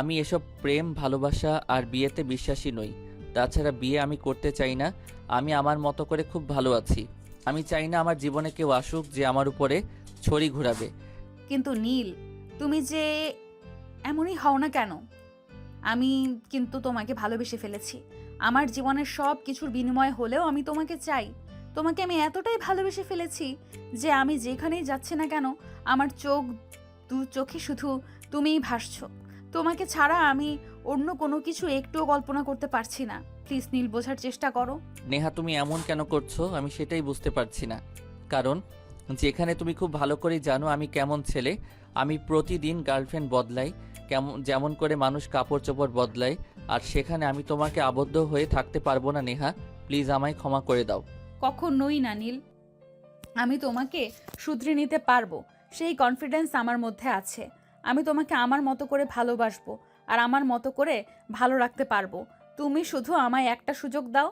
আমি এসব প্রেম, ভালোবাসা আর বিয়েতে বিশ্বাসী নই। তাছাড়া বিয়ে আমি করতে চাই না। আমি আমার মতো করে খুব ভালো আছি। আমি চাই না আমার জীবনে কেউ আসুক যে আমার উপরে ছড়ি ঘোরাবে। কিন্তু নীল, তুমি যে এমনই হও না কেন? আমি কিন্তু তোমাকে ভালোবেসে ফেলেছি। আমার জীবনের সব কিছুর বিনিময় হলেও আমি তোমাকে চাই। তোমাকে আমি এতটাই ভালোবেসে ফেলেছি যে আমি যেখানেই যাচ্ছি না কেন আমার দু চোখে শুধু তুমিই ভাসছো। তোমাকে ছাড়া আমি অন্য কোনো কিছু একটুও কল্পনা করতে পারছি না। প্লিজ নীল, বোঝার চেষ্টা করো। নেহা তুমি এমন কেন করছো আমি সেটাই বুঝতে পারছি না। কারণ যেখানে তুমি খুব ভালো করেই জানো আমি কেমন ছেলে, আমি প্রতিদিন গার্লফ্রেন্ড বদলাই, যেমন করে মানুষ কাপড় চোপড় বদলায়, আর সেখানে আমি তোমাকে আবদ্ধ হয়ে থাকতে পারবো না। নেহা প্লিজ আমায় ক্ষমা করে দাও। কখনোই না নীল, আমি তোমাকে শুধরে নিতে পারবো, সেই কনফিডেন্স আমার মধ্যে আছে। আমি তোমাকে আমার মতো করে ভালোবাসবো আর আমার মতো করে ভালো রাখতে পারবো। তুমি শুধু আমায় একটা সুযোগ দাও।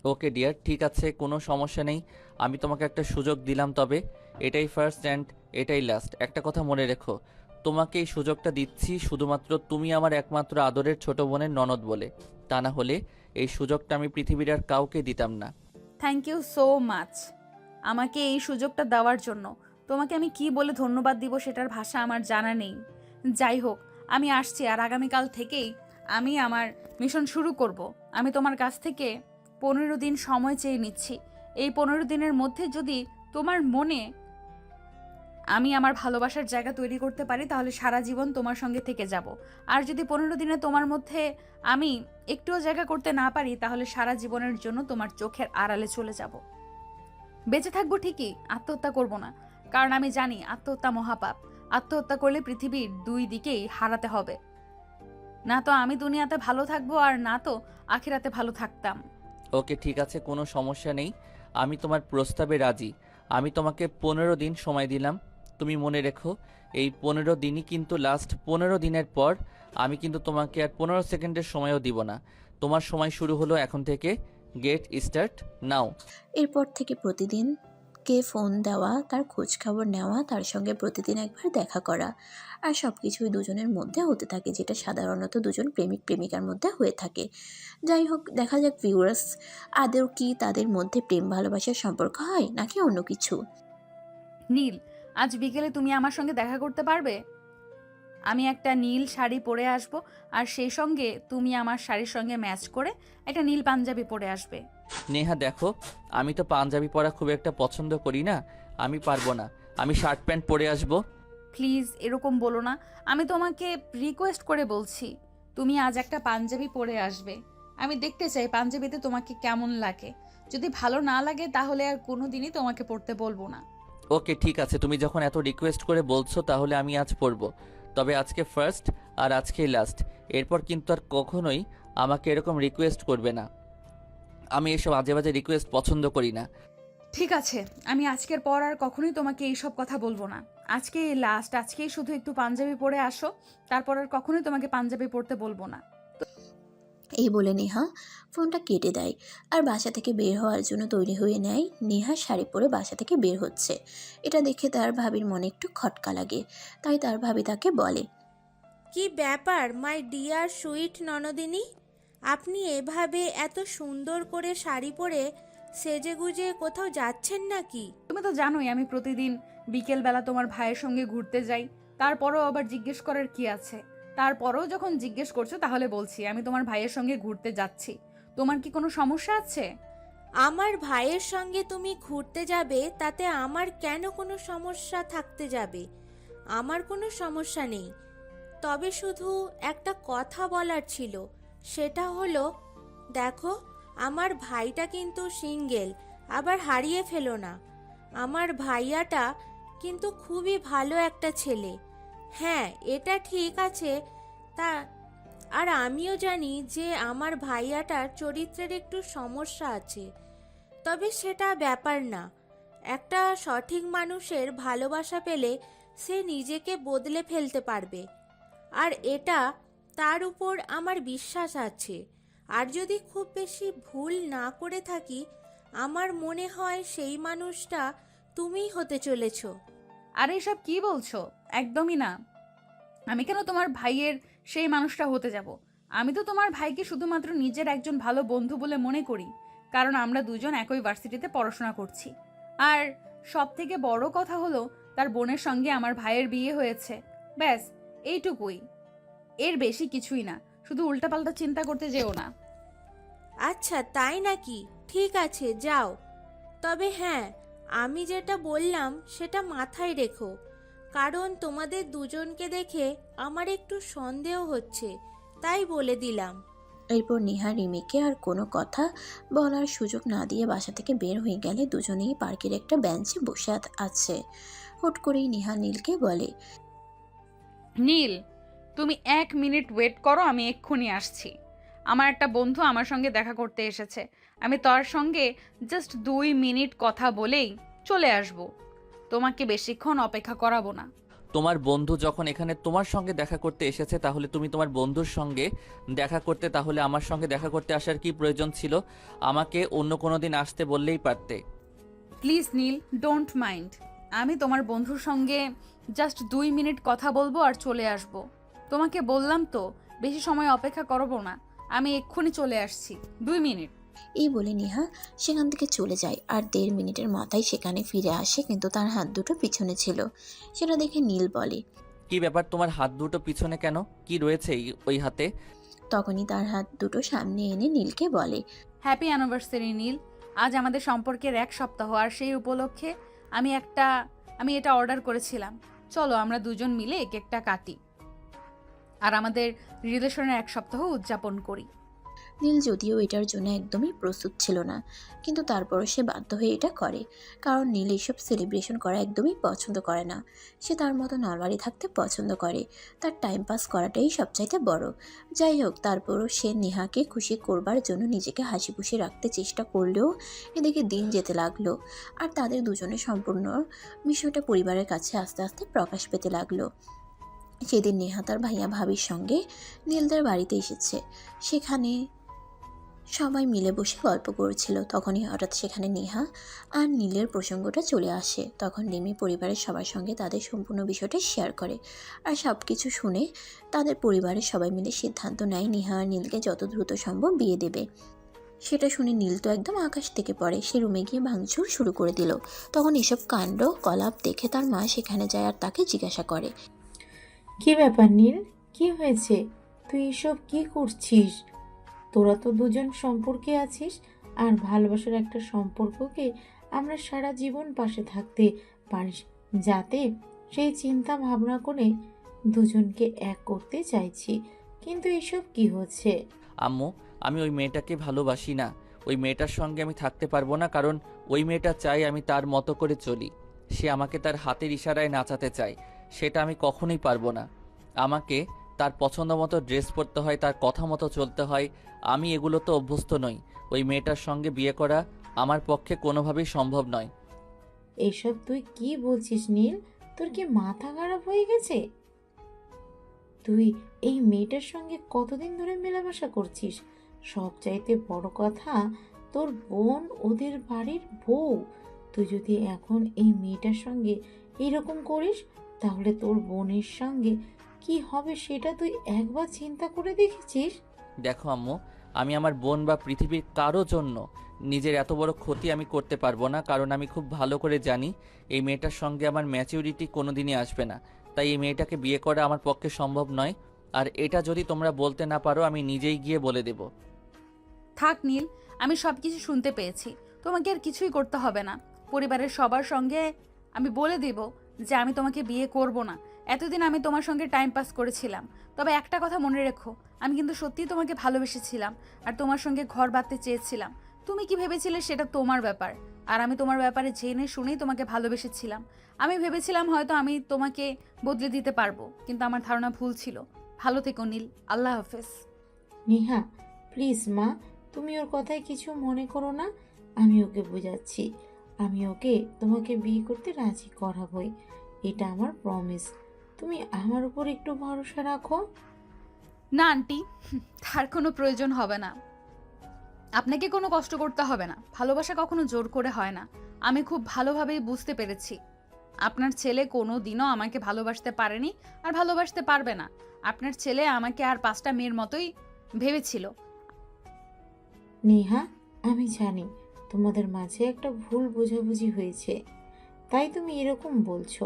ওকে ডিয়ার, ঠিক আছে, কোনো সমস্যা নেই। আমি তোমাকে একটা সুযোগ দিলাম, তবে এটাই ফার্স্ট অ্যান্ড এটাই লাস্ট। একটা কথা মনে রেখো, তোমাকে এই সুযোগটা দিচ্ছি শুধুমাত্র তুমি আমার একমাত্র আদরের ছোট বোনের ননদ বলে। তা না হলে এই সুযোগটা আমি পৃথিবীর আর কাউকে দিতাম না। থ্যাংক ইউ সো মাচ আমাকে এই সুযোগটা দেওয়ার জন্য। তোমাকে আমি কি বলে ধন্যবাদ দিব সেটার ভাষা আমার জানা নেই। যাই হোক, আমি আসছি, আর আগামীকাল থেকেই আমি আমার মিশন শুরু করব। আমি তোমার কাছ থেকে 15 দিন সময় চেয়ে নিচ্ছি। এই 15 দিনের মধ্যে যদি তোমার মনে আমি আমার ভালোবাসার জায়গা তৈরি করতে পারি তাহলে সারা জীবন তোমার সঙ্গে থেকে যাব। আর যদি 15 দিনে তোমার মধ্যে আমি একটুও জায়গা করতে না পারি তাহলে সারা জীবনের জন্য তোমার চোখের আড়ালে চলে যাব। বেঁচে থাকবো ঠিকই, আত্মহত্যা করব না, কারণ আমি জানি আত্মহত্যা মহাপাপ। আত্মহত্যা করলে পৃথিবীর দুই দিকেই হারাতে হবে। না তো আমি দুনিয়াতে ভালো থাকবো আর না তো আখিরাতে ভালো থাকতাম। ওকে ঠিক আছে, কোনো সমস্যা নেই, আমি তোমার প্রস্তাবে রাজি। আমি তোমাকে 15 দিন সময় দিলাম। তুমি মনে রেখো, এই 15 দিনই কিন্তু লাস্ট। 15 দিনের পর আমি কিন্তু তোমাকে আর 15 সেকেন্ডের সময়ও দিব না। তোমার সময় শুরু হলো এখন থেকে। Get start now. এরপর থেকে প্রতিদিন কে ফোন দেওয়া, তার খোঁজ খবর নেওয়া, তার সঙ্গে প্রতিদিন একবার দেখা করা, আর সব কিছুই দুজনের মধ্যে হতে থাকে, যেটা সাধারণত দুজন প্রেমিক প্রেমিকার মধ্যে হয়ে থাকে। যাই হোক, দেখা যাক ভিউয়ার্স, আদৌ কি তাদের মধ্যে প্রেম ভালোবাসার সম্পর্ক হয় নাকি অন্য কিছু। নীল, আজ বিকেলে তুমি আমার সঙ্গে দেখা করতে পারবে? আমি একটা নীল শাড়ি পরে আসব, আর সেই সঙ্গে তুমি আমার শাড়ির সঙ্গে ম্যাচ করে একটা নীল পাঞ্জাবি পরে আসবে। নেহা দেখো, আমি তো পাঞ্জাবি পরা খুব একটা পছন্দ করি না, আমি পারবো না। আমি শার্ট প্যান্ট পরে আসবো। প্লিজ এরকম বলো না, আমি তোমাকে রিকোয়েস্ট করে বলছি। তুমি আজ একটা পাঞ্জাবি পরে আসবে। আমি দেখতে চাই পাঞ্জাবিতে তোমাকে কেমন লাগে। যদি ভালো না লাগে তাহলে আর কোনোদিনই তোমাকে পরতে বলবো না। ওকে ঠিক আছে, তুমি যখন এত রিকোয়েস্ট করে বলছো তাহলে আমি আজ পরবো। তবে আজকে ফার্স্ট আর আজকেই লাস্ট। এরপর কিন্তু আর কখনোই আমাকে এরকম রিকোয়েস্ট করবে না। আমি এসব আজে বাজে রিকোয়েস্ট পছন্দ করি না। ঠিক আছে, আমি আজকের পর আর কখনোই তোমাকে এইসব কথা বলবো না। আজকে লাস্ট, আজকেই শুধু একটু পাঞ্জাবি পরে আসো, তারপর আর কখনোই তোমাকে পাঞ্জাবি পরতে বলবো না। এই বলে নেহা ফোনটা কেটে দেয় আর বাসা থেকে বের হওয়ার জন্য তৈরি হয়ে নেয়। নেহা শাড়ি পরে বাসা থেকে বের হচ্ছে। এটা দেখে তার ভাবির মনে একটু খটকা লাগে, তাই তার ভাবি তাকে বলে, কি ব্যাপার মাই ডিয়ার সুইট ননদিনী, আপনি এভাবে এত সুন্দর করে শাড়ি পরে সেজেগুজে কোথাও যাচ্ছেন নাকি? তুমি তো জানোই আমি প্রতিদিন বিকেলবেলা তোমার ভাইয়ের সঙ্গে ঘুরতে যাই। তারপরও আবার জিজ্ঞেস করার কি আছে? তারপরও যখন জিজ্ঞেস করছো তাহলে বলছি আমি তোমার ভাইয়ের সঙ্গে ঘুরতে যাচ্ছি। তোমার কি কোনো সমস্যা আছে? আমার ভাইয়ের সঙ্গে তুমি ঘুরতে যাবে তাতে আমার কেন কোনো সমস্যা থাকতে যাবে? আমার কোনো সমস্যা নেই, তবে শুধু একটা কথা বলার ছিল। সেটা হলো, দেখো আমার ভাইটা কিন্তু সিঙ্গেল, আবার হারিয়ে ফেলো না। আমার ভাইয়াটা কিন্তু খুবই ভালো একটা ছেলে। হ্যাঁ, এটা ঠিক আছে, তা আর আমিও জানি যে আমার ভাইয়াটার চরিত্রের একটু সমস্যা আছে, তবে সেটা ব্যাপার না। একটা সঠিক মানুষের ভালোবাসা পেলে সে নিজেকে বদলে ফেলতে পারবে, আর এটা তার উপর আমার বিশ্বাস আছে। আর যদি খুব বেশি ভুল না করে থাকি, আমার মনে হয় সেই মানুষটা তুমিই হতে চলেছো। আর এসব কি বলছো? একদমই না। আমি কেন তোমার ভাইয়ের সেই মানুষটা হতে যাব? আমি তো তোমার ভাইকে শুধুমাত্র নিজের একজন ভালো বন্ধু বলে মনে করি, কারণ আমরা দুজন একই ভার্সিটিতে পড়াশোনা করছি। আর সব থেকে বড় কথা হলো তার বোনের সঙ্গে আমার ভাইয়ের বিয়ে হয়েছে। ব্যাস এইটুকুই, এর বেশি কিছুই না। শুধু উল্টাপাল্টা চিন্তা করতে যেও না। আচ্ছা তাই নাকি? ঠিক আছে, যাও। তবে হ্যাঁ, আমি যেটা বললাম সেটা মাথায় রেখো, কারণ তোমাদের দুজনকে দেখে আমার একটু সন্দেহ হচ্ছে, তাই বলে দিলাম। এরপর নেহা রিমিকে আর কোনো কথা বলার সুযোগ না দিয়ে বাসা থেকে বের হয়ে গেলে দুজনেই পার্কের একটা বেঞ্চে বসে আছে। হুট করেই নেহা নীলকে বলে, নীল, তুমি 1 মিনিট ওয়েট করো, আমি এক্ষুনি আসছি। আমার একটা বন্ধু আমার সঙ্গে দেখা করতে এসেছে, আমি তার সঙ্গে জাস্ট 2 মিনিট কথা বলেই চলে আসব। তোমাকে বেশিক্ষণ অপেক্ষা করাবো না। তোমার বন্ধু যখন এখানে তোমার সঙ্গে দেখা করতে এসেছে তাহলে তুমি তোমার বন্ধুর সঙ্গে দেখা করতে, তাহলে আমার সঙ্গে দেখা করতে আসার কি প্রয়োজন ছিল? আমাকে অন্য কোনো দিন আসতে বললেই পারতে। Please Neel, don't mind. আমি তোমার বন্ধুর সঙ্গে জাস্ট 2 মিনিট কথা বলবো আর চলে আসব। তোমাকে বললাম তো বেশি সময় অপেক্ষা করবো না, আমি এক্ষুনি চলে আসছি। 2 মিনিট। এই বলে নেহা সেখান থেকে চলে যায় আর 1.5 মিনিটের মাথায় সেখানে ফিরে আসে, কিন্তু তার হাত দুটো পিছনে ছিল। সেটা দেখে নীল বলে, কি ব্যাপার, তোমার হাত দুটো পিছনে কেন? কি রয়েছে ওই হাতে? তখনই তার হাত দুটো সামনে এনে নীলকে বলে, হ্যাপি অ্যানিভার্সারি নীল। আজ আমাদের সম্পর্কের 1 সপ্তাহ, আর সেই উপলক্ষে আমি এটা অর্ডার করেছিলাম। চলো আমরা দুজন মিলে কেকটা কাটি আর আমাদের রিলেশনের 1 সপ্তাহ উদযাপন করি। নীল যদিও এটার জন্য একদমই প্রস্তুত ছিল না, কিন্তু তারপরও সে বাধ্য হয়ে এটা করে, কারণ নীল এইসব সেলিব্রেশন করা একদমই পছন্দ করে না। সে তার মতো নরমালি থাকতে পছন্দ করে, তার টাইম পাস করাটাই সবচাইতে বড়। যাই হোক, তারপরও সে নেহাকে খুশি করবার জন্য নিজেকে হাসি খুশি রাখতে চেষ্টা করলেও এদিকে দিন যেতে লাগলো, আর তাদের দুজনের সম্পূর্ণ বিষয়টা পরিবারের কাছে আস্তে আস্তে প্রকাশ পেতে লাগলো। সেদিন নেহা তার ভাইয়া ভাবির সঙ্গে নীলদের বাড়িতে এসেছে। সেখানে সবাই মিলে বসে গল্প করছিল, তখনই হঠাৎ সেখানে নেহা আর নীলের প্রসঙ্গটা চলে আসে। তখন রিমি পরিবারের সবার সঙ্গে তাদের সম্পূর্ণ বিষয়টা শেয়ার করে, আর সব কিছু শুনে তাদের পরিবারের সবাই মিলে সিদ্ধান্ত নেয় নেহা আর নীলকে যত দ্রুত সম্ভব বিয়ে দেবে। সেটা শুনে নীল তো একদম আকাশ থেকে পড়ে, সে রুমে গিয়ে ভাঙচুর শুরু করে দিল। তখন এসব কাণ্ড কলাপ দেখে তার মা সেখানে যায় আর তাকে জিজ্ঞাসা করে, কি ব্যাপার নীল, কি হয়েছে? তুই এসব কি করছিস? তোরা তো দুজন সম্পর্কে আছিস, আর ভালোবাসার একটা সম্পর্ককে আমরা সারা জীবন পাশে থাকতে পারিস, যাতে সেই চিন্তা ভাবনা করে দুজনকে এক করতে চাইছি, কিন্তু এসব কি হচ্ছে? আম্মু, আমি ওই মেয়েটাকে ভালোবাসি না। ওই মেয়েটার সঙ্গে আমি থাকতে পারবো না, কারণ ওই মেয়েটা চাই আমি তার মতো করে চলি। সে আমাকে তার হাতের ইশারায় নাচাতে চায়, সেটা আমি কখনোই পারবো না। আমাকে তার পছন্দ মতো ড্রেস পরতে হয়, তার কথা মতো চলতে হয়। আমি এগুলো তো অভ্যস্ত নই। ওই মেয়েটার সঙ্গে বিয়ে করা আমার পক্ষে কোনোভাবেই সম্ভব নয়। এসব তুই কি বলছিস নীল? তোর কি মাথা খারাপ হয়ে গেছে? তুই এই মেয়েটার সঙ্গে কতদিন ধরে মেলামেশা করছিস? সবচাইতে বড় কথা, তোর বোন ওদের বাড়ির বউ। তুই যদি এখন এই মেয়েটার সঙ্গে এরকম করিস, তাহলে তোর বোনের সঙ্গে কি হবে সেটা তুই একবার চিন্তা করে দেখেছিস? দেখো আম্মু, আমি আমার বোন বা পৃথিবীর কারো জন্য নিজের এত বড় ক্ষতি আমি করতে পারবো না, কারণ আমি খুব ভালো করে জানি এই মেয়েটার সঙ্গে আমার ম্যাচিউরিটি কোনোদিনই আসবে না। তাই এই মেয়েটাকে বিয়ে করা আমার পক্ষে সম্ভব নয়। আর এটা যদি তোমরা বলতে না পারো, আমি নিজেই গিয়ে বলে দেব। থাক নীল, আমি সব কিছু শুনতে পেয়েছি, তোমাকে আর কিছুই করতে হবে না। পরিবারের সবার সঙ্গে আমি বলে দেব যে আমি তোমাকে বিয়ে করব না। এতদিন আমি তোমার সঙ্গে টাইম পাস করেছিলাম, তবে একটা কথা মনে রেখো, আমি কিন্তু সত্যিই তোমাকে ভালোবেসেছিলাম আর তোমার সঙ্গে ঘর বাঁধতে চেয়েছিলাম। তুমি কি ভেবেছিলে সেটা তোমার ব্যাপার, আর আমি তোমার ব্যাপারে জেনে শুনেই তোমাকে ভালোবেসেছিলাম। আমি ভেবেছিলাম হয়তো আমি তোমাকে বদলে দিতে পারবো, কিন্তু আমার ধারণা ভুল ছিল। ভালো থেকো নীল, আল্লাহ হাফেজ। নেহা, প্লিজ মা, তুমি ওর কথায় কিছু মনে করো না। আমি ওকে বোঝাচ্ছি, আমি ওকে তোমাকে বিয়ে করতে রাজি করাবই, এটা আমার প্রমিস। তুমি আমার উপর একটু ভরসা রাখো। না আন্টি, তার কোনো প্রয়োজন হবে না। আপনাকে কোনো কষ্ট করতে হবে না। ভালোবাসা কখনো জোর করে হয় না। আমি খুব ভালোভাবেই বুঝতে পেরেছি আপনার ছেলে কোনো দিনও আমাকে ভালোবাসতে পারেনি আর ভালোবাসতে পারবে না। আপনার ছেলে আমাকে আর 5টা মেয়ের মতোই ভেবেছিল। নেহা, আমি জানি তোমাদের মাঝে একটা ভুল বোঝাবুঝি হয়েছে, তাই তুমি এরকম বলছো,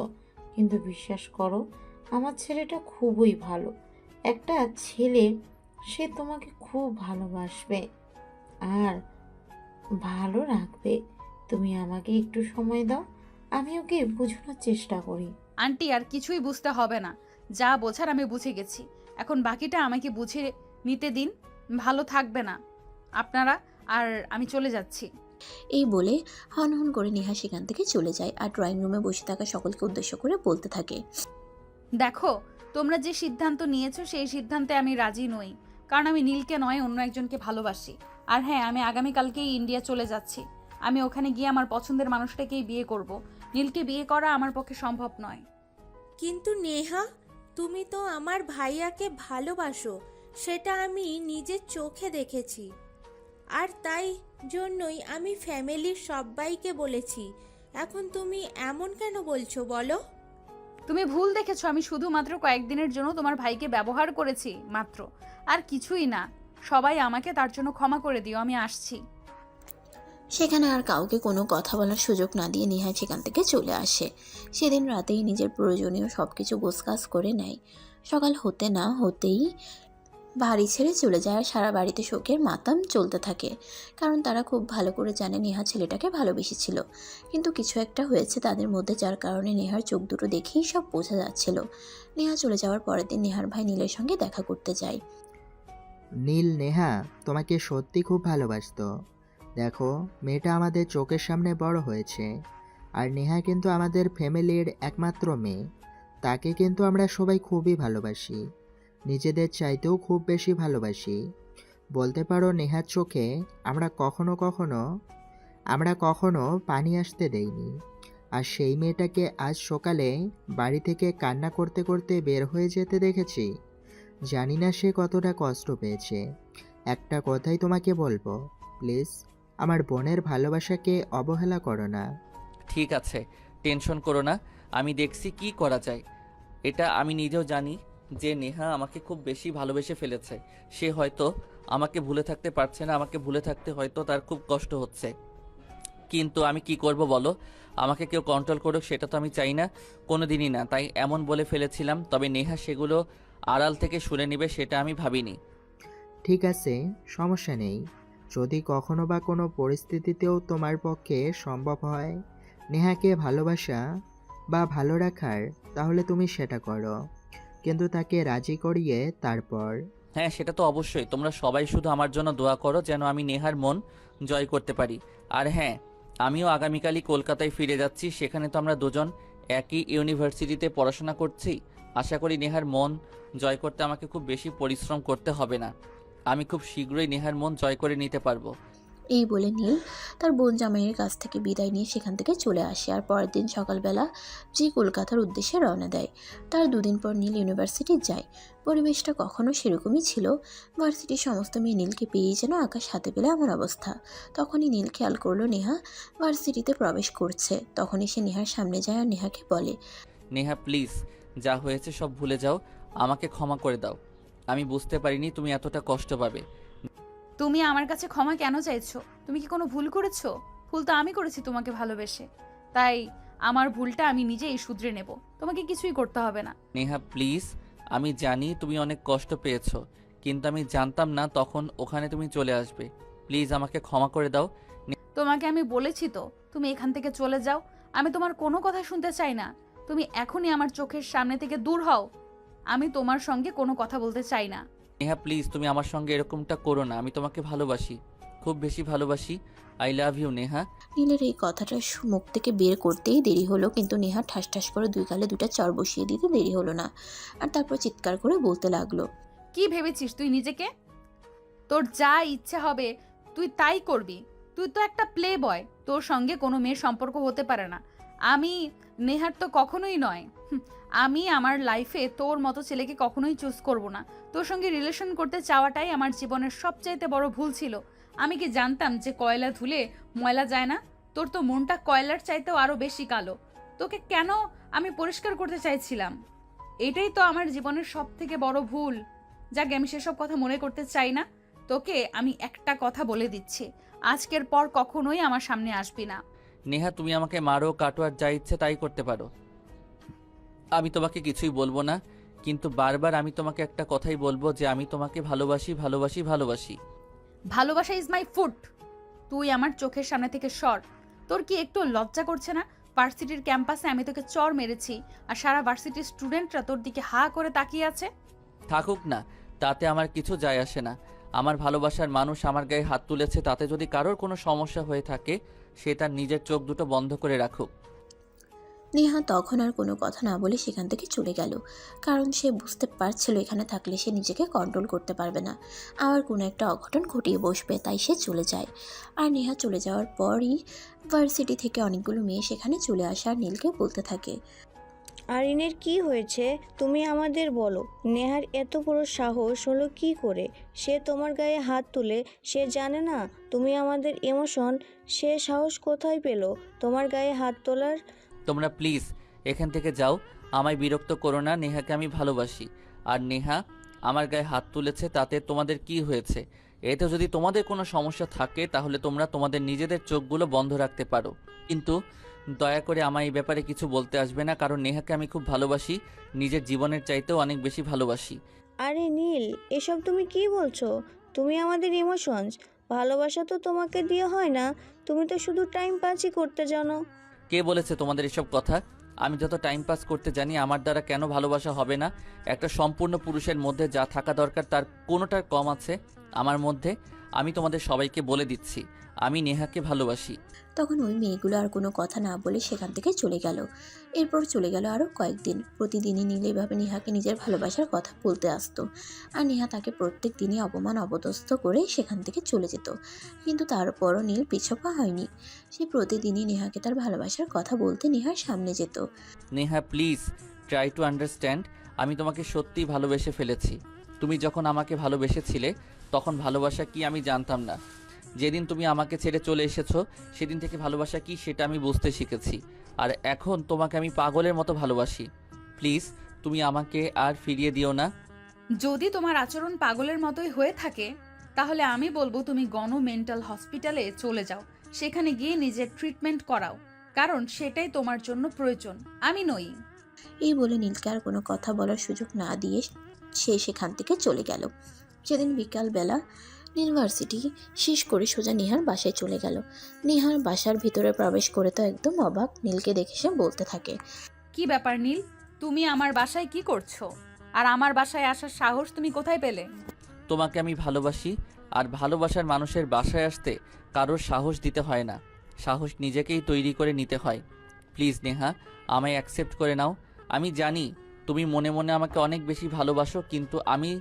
কিন্তু বিশ্বাস করো, আমার ছেলেটা খুবই ভালো একটা ছেলে। সে তোমাকে খুব ভালোবাসবে আর ভালো রাখবে। তুমি আমাকে একটু সময় দাও, আমি ওকে বোঝানোর চেষ্টা করি। আন্টি আর কিছুই বুঝতে হবে না, যা বোঝার আমি বুঝে গেছি। এখন বাকিটা আমাকে বুঝে নিতে দিন। ভালো থাকবে না আপনারা, আর আমি চলে যাচ্ছি। এই বলে হন করে নেহা সেখান থেকে চলে যায় আর ড্রয়িং রুমে বসে থাকা সকলকে উদ্দেশ্য করে বলতে থাকে, দেখো, তোমরা যে সিদ্ধান্ত নিয়েছো সেই সিদ্ধান্তে আমি রাজি নই, কারণ আমি নীলকে নয় অন্য একজনকে ভালোবাসি। আর হ্যাঁ, আমি আগামীকালকেই ইন্ডিয়া চলে যাচ্ছি। আমি ওখানে গিয়ে আমার পছন্দের মানুষটাকেই বিয়ে করব। নীলকে বিয়ে করা আমার পক্ষে সম্ভব নয়। কিন্তু নেহা, তুমি তো আমার ভাইয়াকে ভালোবাসো, সেটা আমি নিজের চোখে দেখেছি। আর তাই জন্যই আমি ফ্যামিলির সবাইকে বলেছি। এখন তুমি এমন কেন বলছো বলো? তুমি ভুল দেখেছো, আমি শুধুমাত্র কয়েকদিনের জন্য তোমার ভাইকে ব্যবহার করেছি মাত্র, আর কিছুই না। সবাই আমাকে তার জন্য ক্ষমা করে দিও, আমি আসছি। সেখানে আর কাউকে কোনো কথা বলার সুযোগ না দিয়ে নেহা সেখান থেকে চলে আসে। সেদিন রাতেই নিজের প্রয়োজনীয় সব কিছু গোছগাছ করে নেয়। সকাল হতে না হতেই বাড়ি ছেড়ে চলে যায় আর সারা বাড়িতে শোকের মাতাম চলতে থাকে, কারণ তারা খুব ভালো করে জানে নেহা ছেলেটাকে ভালোবেসেছিল। কিন্তু কিছু একটা হয়েছে তাদের মধ্যে, যার কারণে নেহার চোখ দুটো দেখেই সব বোঝা যাচ্ছিল। নেহা চলে যাওয়ার পরের দিন নেহার ভাই নীলের সঙ্গে দেখা করতে যায়। নীল নেহা তোমাকে সত্যি খুব ভালোবাসতো। দেখো, মেয়েটা আমাদের চোখের সামনে বড় হয়েছে, আর নেহা কিন্তু আমাদের ফ্যামিলির একমাত্র মেয়ে। তাকে কিন্তু আমরা সবাই খুবই ভালোবাসি, নিজেদের চাইতেও খুব বেশি ভালোবাসি। বলতে পারো নেহার চোখে আমরা কখনো পানি আসতে দেইনি। আর সেই মেয়েটাকে আজ সকালে বাড়ি থেকে কান্না করতে করতে বের হয়ে যেতে দেখেছি। জানি না সে কতটা কষ্ট পেয়েছে। একটা কথাই তোমাকে বলবো, প্লিজ আমার বোনের ভালোবাসাকে অবহেলা করো না। ঠিক আছে, টেনশন করো না, আমি দেখছি কি করা যায়। এটা আমি নিজেও জানি যে নেহা আমাকে খুব বেশি ভালোবেসে ফেলেছে। সে হয়তো আমাকে ভুলে থাকতে পারছে না, আমাকে ভুলে থাকতে হয়তো তার খুব কষ্ট হচ্ছে। কিন্তু আমি কি করব বলো? আমাকে কেউ কন্ট্রোল করুক সেটা তো আমি চাই না, কোনো দিনই না। তাই এমন বলে ফেলেছিলাম, তবে নেহা সেগুলো আড়াল থেকে শুনে নেবে সেটা আমি ভাবিনি। ঠিক আছে, সমস্যা নেই। যদি কখনো বা কোনো পরিস্থিতিতেও তোমার পক্ষে সম্ভব হয় নেহাকে ভালোবাসা বা ভালো রাখার, তাহলে তুমি সেটা করো, কিন্তু তাকে রাজি করিয়ে তারপর। হ্যাঁ, সেটা তো অবশ্যই। তোমরা সবাই শুধু আমার জন্য দোয়া করো যেন আমি নেহার মন জয় করতে পারি। আর হ্যাঁ, আমিও আগামীকালই কলকাতায় ফিরে যাচ্ছি। সেখানে তো আমরা দুজন একই ইউনিভার্সিটিতে পড়াশোনা করছি। আশা করি নেহার মন জয় করতে আমাকে খুব বেশি পরিশ্রম করতে হবে না। আমি খুব শীঘ্রই নেহার মন জয় করে নিতে পারবো। এই বলে নীল তার বোন জামাইয়ের কাছ থেকে বিদায় নিয়ে সেখান থেকে চলে আসে আর পরের দিন সকালবেলা যে কলকাতার উদ্দেশ্যে রওনা দেয়। তার দুদিন পর নীল ইউনিভার্সিটি যায়। পরিবেশটা কখনো সেরকমই ছিল। ভার্সিটির সমস্ত মেয়ে নীলকে পেয়েই যেন আকাশ হাতে পেলে আমার অবস্থা। তখনই নীল খেয়াল করলো নেহা ভার্সিটিতে প্রবেশ করছে। তখনই সে নেহার সামনে যায় আর নেহাকে বলে, নেহা প্লিজ, যা হয়েছে সব ভুলে যাও, আমাকে ক্ষমা করে দাও। আমি বুঝতে পারিনি তুমি এতটা কষ্ট পাবে। তুমি আমার কাছে ক্ষমা কেন চাইছো? তুমি কি কোনো ভুল করেছো? ভুল তো আমি করেছি তোমাকে ভালোবেসে, তাই আমার ভুলটা আমি নিজেই শুধরে নেব। তোমাকে কিছুই করতে হবে না। নেহা প্লিজ, আমি জানি তুমি অনেক কষ্ট পেয়েছো, কিন্তু আমি জানতাম না তখন ওখানে তুমি চলে আসবে। প্লিজ আমাকে ক্ষমা করে দাও। তোমাকে আমি বলেছি তো তুমি এখান থেকে চলে যাও। আমি তোমার কোনো কথা শুনতে চাই না। তুমি এখনই আমার চোখের সামনে থেকে দূর হও। আমি তোমার সঙ্গে কোনো কথা বলতে চাই না। নেহা প্লিজ, তুমি আমার সঙ্গে এরকমটা করো না। আমি তোমাকে ভালোবাসি, খুব বেশি ভালোবাসি। I love you Neha. নীলের এই কথাটা মুখ থেকে বের করতেই দেরি হলো, কিন্তু নেহা ঠাস ঠাস করে দুই গালে দুটা চড় বসিয়ে দিতে দেরি হলো না। আর তারপর চিৎকার করে বলতে লাগলো, কি ভেবেছিস তুই নিজেকে? তোর যা ইচ্ছে হবে তুই তাই করবি। তুই তো একটা প্লে বয়, তোর সঙ্গে কোনো মেয়ের সম্পর্ক হতে পারে না। আমি নেহার তো কখনোই নয়। আমি আমার লাইফে তোর মতো ছেলেকে কখনোই চুজ করব না। তোর সঙ্গে রিলেশন করতে চাওয়াটাই আমার জীবনের সবচাইতে বড় ভুল ছিল। আমি কি জানতাম যে কয়লা ধুলে ময়লা যায় না? তোর তো মনটা কয়লার চাইতেও আরো বেশি কালো। তোকে কেন আমি পরিষ্কার করতে চাইছিলাম? এটাই তো আমার জীবনের সব থেকে বড় ভুল। যাকে আমি সেসব কথা মনে করতে চাই না। তোকে আমি একটা কথা বলে দিচ্ছি, আজকের পর কখনোই আমার সামনে আসবি না। নেহা, তুমি আমাকে মারো, কাটো, আর যা ইচ্ছে তাই করতে পারো, আমি তোমাকে কিছুই বলবো না। কিন্তু বারবার আমি তোমাকে একটা কথাই বলবো যে আমি তোমাকে ভালোবাসি, ভালোবাসি, ভালোবাসি। ভালোবাসা ইজ মাই ফুড। তুই আমার চোখের সামনে থেকে সর। তোর কি একটু লজ্জা করছে না? ভার্সিটির ক্যাম্পাসে আমি তোকে চর মেরেছি আর সারা ভার্সিটির স্টুডেন্টরা তোর দিকে হা করে তাকিয়ে আছে। থাকুক না, তাতে আমার কিছু যায় আসে না। আমার ভালোবাসার মানুষ আমার গায়ে হাত তুলেছে, তাতে যদি কারোর কোনো সমস্যা হয়ে থাকে সে তার নিজের চোখ দুটো বন্ধ করে রাখুক। নেহা তখন আর কোনো কথা না বলে সেখান থেকে চলে গেল, কারণ সে বুঝতে পারছিল এখানে থাকলে সে নিজেকে কন্ট্রোল করতে পারবে না, আবার কোনো একটা অঘটন ঘটিয়ে বসবে, তাই সে চলে যায়। আর নেহা চলে যাওয়ার পরই ভার্সিটি থেকে অনেকগুলো মেয়ে সেখানে চলে আসে আর নীলকে বলতে থাকে, আরিনের কি হয়েছে তুমি আমাদের বলো। নেহার এত বড় সাহস হলো কি করে? সে তোমার গায়ে হাত তুলে, সে জানে না তুমি আমাদের ইমোশন, সে সাহস কোথায় পেল তোমার গায়ে হাত তোলার? তোমরা প্লিজ এখান থেকে যাও, আমায় বিরক্ত করো না। নেহাকে আমি ভালোবাসি, আর নেহা আমার গায়ে হাত তুলেছে, তাতে তোমাদের কি হয়েছে? এতে যদি তোমাদের কোনো সমস্যা থাকে তাহলে তোমরা তোমাদের নিজেদের চোখগুলো বন্ধ রাখতে পারো, কিন্তু দয়া করে আমায় এই ব্যাপারে কিছু বলতে আসবে না, কারণ নেহাকে আমি খুব ভালোবাসি, নিজের জীবনের চাইতেও অনেক বেশি ভালোবাসি। আরে নীল, এসব তুমি কি বলছো? তুমি আমাদের ইমোশনস, ভালোবাসা তো তোমাকে দিয়ে হয় না, তুমি তো শুধু টাইম পাসই করতে জানো। কে বলেছে তোমাদের এসব কথা? আমি যত টাইম পাস করতে জানি, আমার দ্বারা কেন ভালোবাসা হবে না? একটা সম্পূর্ণ পুরুষের মধ্যে যা থাকা দরকার তার কোনোটার কম আছে আমার মধ্যে? আমি তোমাদের সবাইকে বলে দিচ্ছি, আমি নেহাকে ভালোবাসি। তখন ওই মেয়েগুলো আর কোনো কথা না বলে সেখান থেকে চলে গেল। এরপর চলে গেল আরও কয়েকদিন। প্রতিদিনই নীল এভাবে নেহাকে নিজের ভালোবাসার কথা বলতে আসতো, আর নেহা তাকে প্রত্যেক দিনই অপমান অপদস্থ করে সেখান থেকে চলে যেত। কিন্তু তারপরও নীল পিছপা হয়নি, সে প্রতিদিনই নেহাকে তার ভালোবাসার কথা বলতে নেহার সামনে যেত। Neha please try to understand, আমি তোমাকে সত্যিই ভালোবেসে ফেলেছি। তুমি যখন আমাকে ভালোবেসেছিলে তখন ভালোবাসা কি আমি জানতাম না। যেদিন তুমি আমাকে ছেড়ে চলে এসেছো সেদিন থেকে ভালোবাসা কি সেটা আমি বুঝতে শিখেছি, আর এখন তোমাকে আমি পাগলের মতো ভালোবাসি। প্লিজ তুমি আমাকে আর ফিরিয়ে দিও না। যদি তোমার আচরণ পাগলের মতোই হয়ে থাকে তাহলে আমি বলবো তুমি গণ মেন্টাল হসপিটালে চলে যাও, সেখানে গিয়ে নিজের ট্রিটমেন্ট করাও, কারণ সেটাই তোমার জন্য প্রয়োজন, আমি নই। এই বলে নীলকে আর কোনো কথা বলার সুযোগ না দিয়ে সে সেখান থেকে চলে গেল। সেদিন বিকালবেলা নীল ভার্সিটি শেষ করে সোজা নেহার বাসায় চলে গেল। নেহার বাসার ভিতরে প্রবেশ করে তো একদম অবাক। নীলকে দেখে সে বলতে থাকে, কি ব্যাপার নীল, তুমি আমার বাসায় কি করছো? আর আমার বাসায় আসার সাহস তুমি কোথায় পেলে? তোমাকে আমি ভালোবাসি, আর ভালোবাসার মানুষের বাসায় আসতে কারোর সাহস দিতে হয় না, সাহস নিজেকেই তৈরি করে নিতে হয়। প্লিজ নেহা, আমায় অ্যাকসেপ্ট করে নাও। আমি জানি তুমি মনে মনে আমাকে অনেক বেশি ভালোবাসো, কিন্তু আমি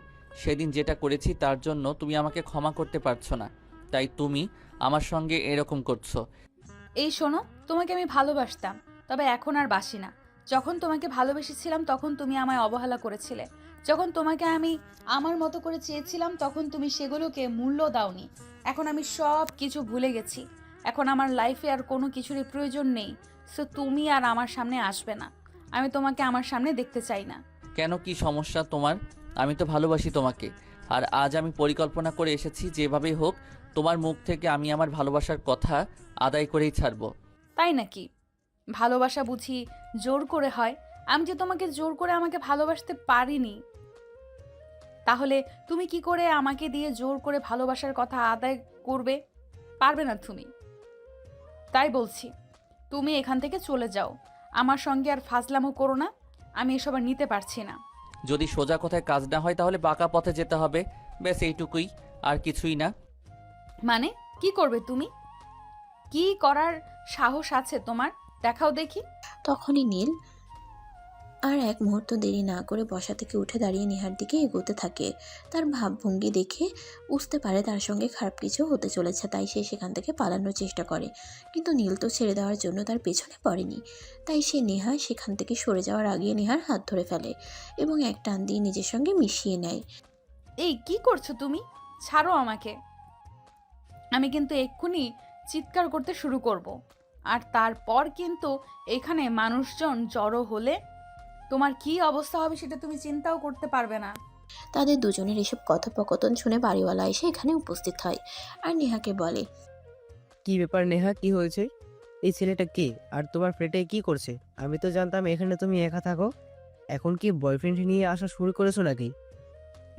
সেদিন যেটা করেছি তার জন্য তুমি আমাকে ক্ষমা করতে পারছো না, তাই তুমি আমার সঙ্গে এরকম করছো। এই শোনো, তোমাকে আমি ভালোবাসতাম, তবে এখন আর বাসি না। যখন তোমাকে ভালোবেসেছিলাম তখন তুমি আমায় অবহেলা করেছিলে, যখন তোমাকে আমি আমার মতো করে চেয়েছিলাম তখন তুমি সেগুলোকে মূল্য দাওনি। এখন আমি সব কিছু ভুলে গেছি, এখন আমার লাইফে আর কোনো কিছুরই প্রয়োজন নেই। সো তুমি আর আমার সামনে আসবে না, আমি তোমাকে আমার সামনে দেখতে চাই না। কেন, কি সমস্যা তোমার? আমি তো ভালোবাসি তোমাকে, আর আজ আমি পরিকল্পনা করে এসেছি যেভাবেই হোক তোমার মুখ থেকে আমি আমার ভালোবাসার কথা আদায় করেই ছাড়বো। তাই নাকি? ভালোবাসা বুঝি জোর করে হয়? আমি যে তোমাকে জোর করে আমাকে ভালোবাসতে পারিনি, তাহলে তুমি কি করে আমাকে দিয়ে জোর করে ভালোবাসার কথা আদায় করবে? পারবে না তুমি। তাই বলছি তুমি এখান থেকে চলে যাও, আমার সঙ্গে আর ফাজলামো করো না, আমি এসব আর নিতে পারছি না। যদি সোজা কথায় কাজ না হয় তাহলে বাঁকা পথে যেতে হবে, ব্যাস এইটুকুই, আর কিছুই না। মানে কি করবে তুমি? কি করার সাহস আছে তোমার? দেখাও দেখি। তখনই নীল আর এক মুহূর্ত দেরি না করে বসা থেকে উঠে দাঁড়িয়ে নেহার দিকে এগোতে থাকে। তার ভাবভঙ্গি দেখে বুঝতে পারে তার সঙ্গে খারাপ কিছু হতে চলেছে, তাই সে সেখান থেকে পালানোর চেষ্টা করে। কিন্তু নীল তো ছেড়ে দেওয়ার জন্য তার পেছনে পড়েনি, তাই সে নেহা সেখান থেকে সরে যাওয়ার আগে নেহার হাত ধরে ফেলে এবং এক টান দিয়ে নিজের সঙ্গে মিশিয়ে নেয়। এই কি করছো তুমি? ছাড়ো আমাকে, আমি কিন্তু এক্ষুনি চিৎকার করতে শুরু করব, আর তারপর কিন্তু এখানে মানুষজন জড়ো হলে তোমার কি অবস্থা হবে সেটা তুমি চিন্তাও করতে পারবে না। তাদের দুজনের এসব কথোপকথন শুনে বাড়িওয়ালা এসে এখানে উপস্থিত হয় আর নেহাকে বলে, কি ব্যাপার নেহা, কি হয়েছে? এই ছেলেটা কে আর তোমার ফ্ল্যাটে কি করছে? আমি তো জানতাম এখানে তুমি একা থাকো, এখন কি বয়ফ্রেন্ড নিয়ে আসা শুরু করেছো নাকি?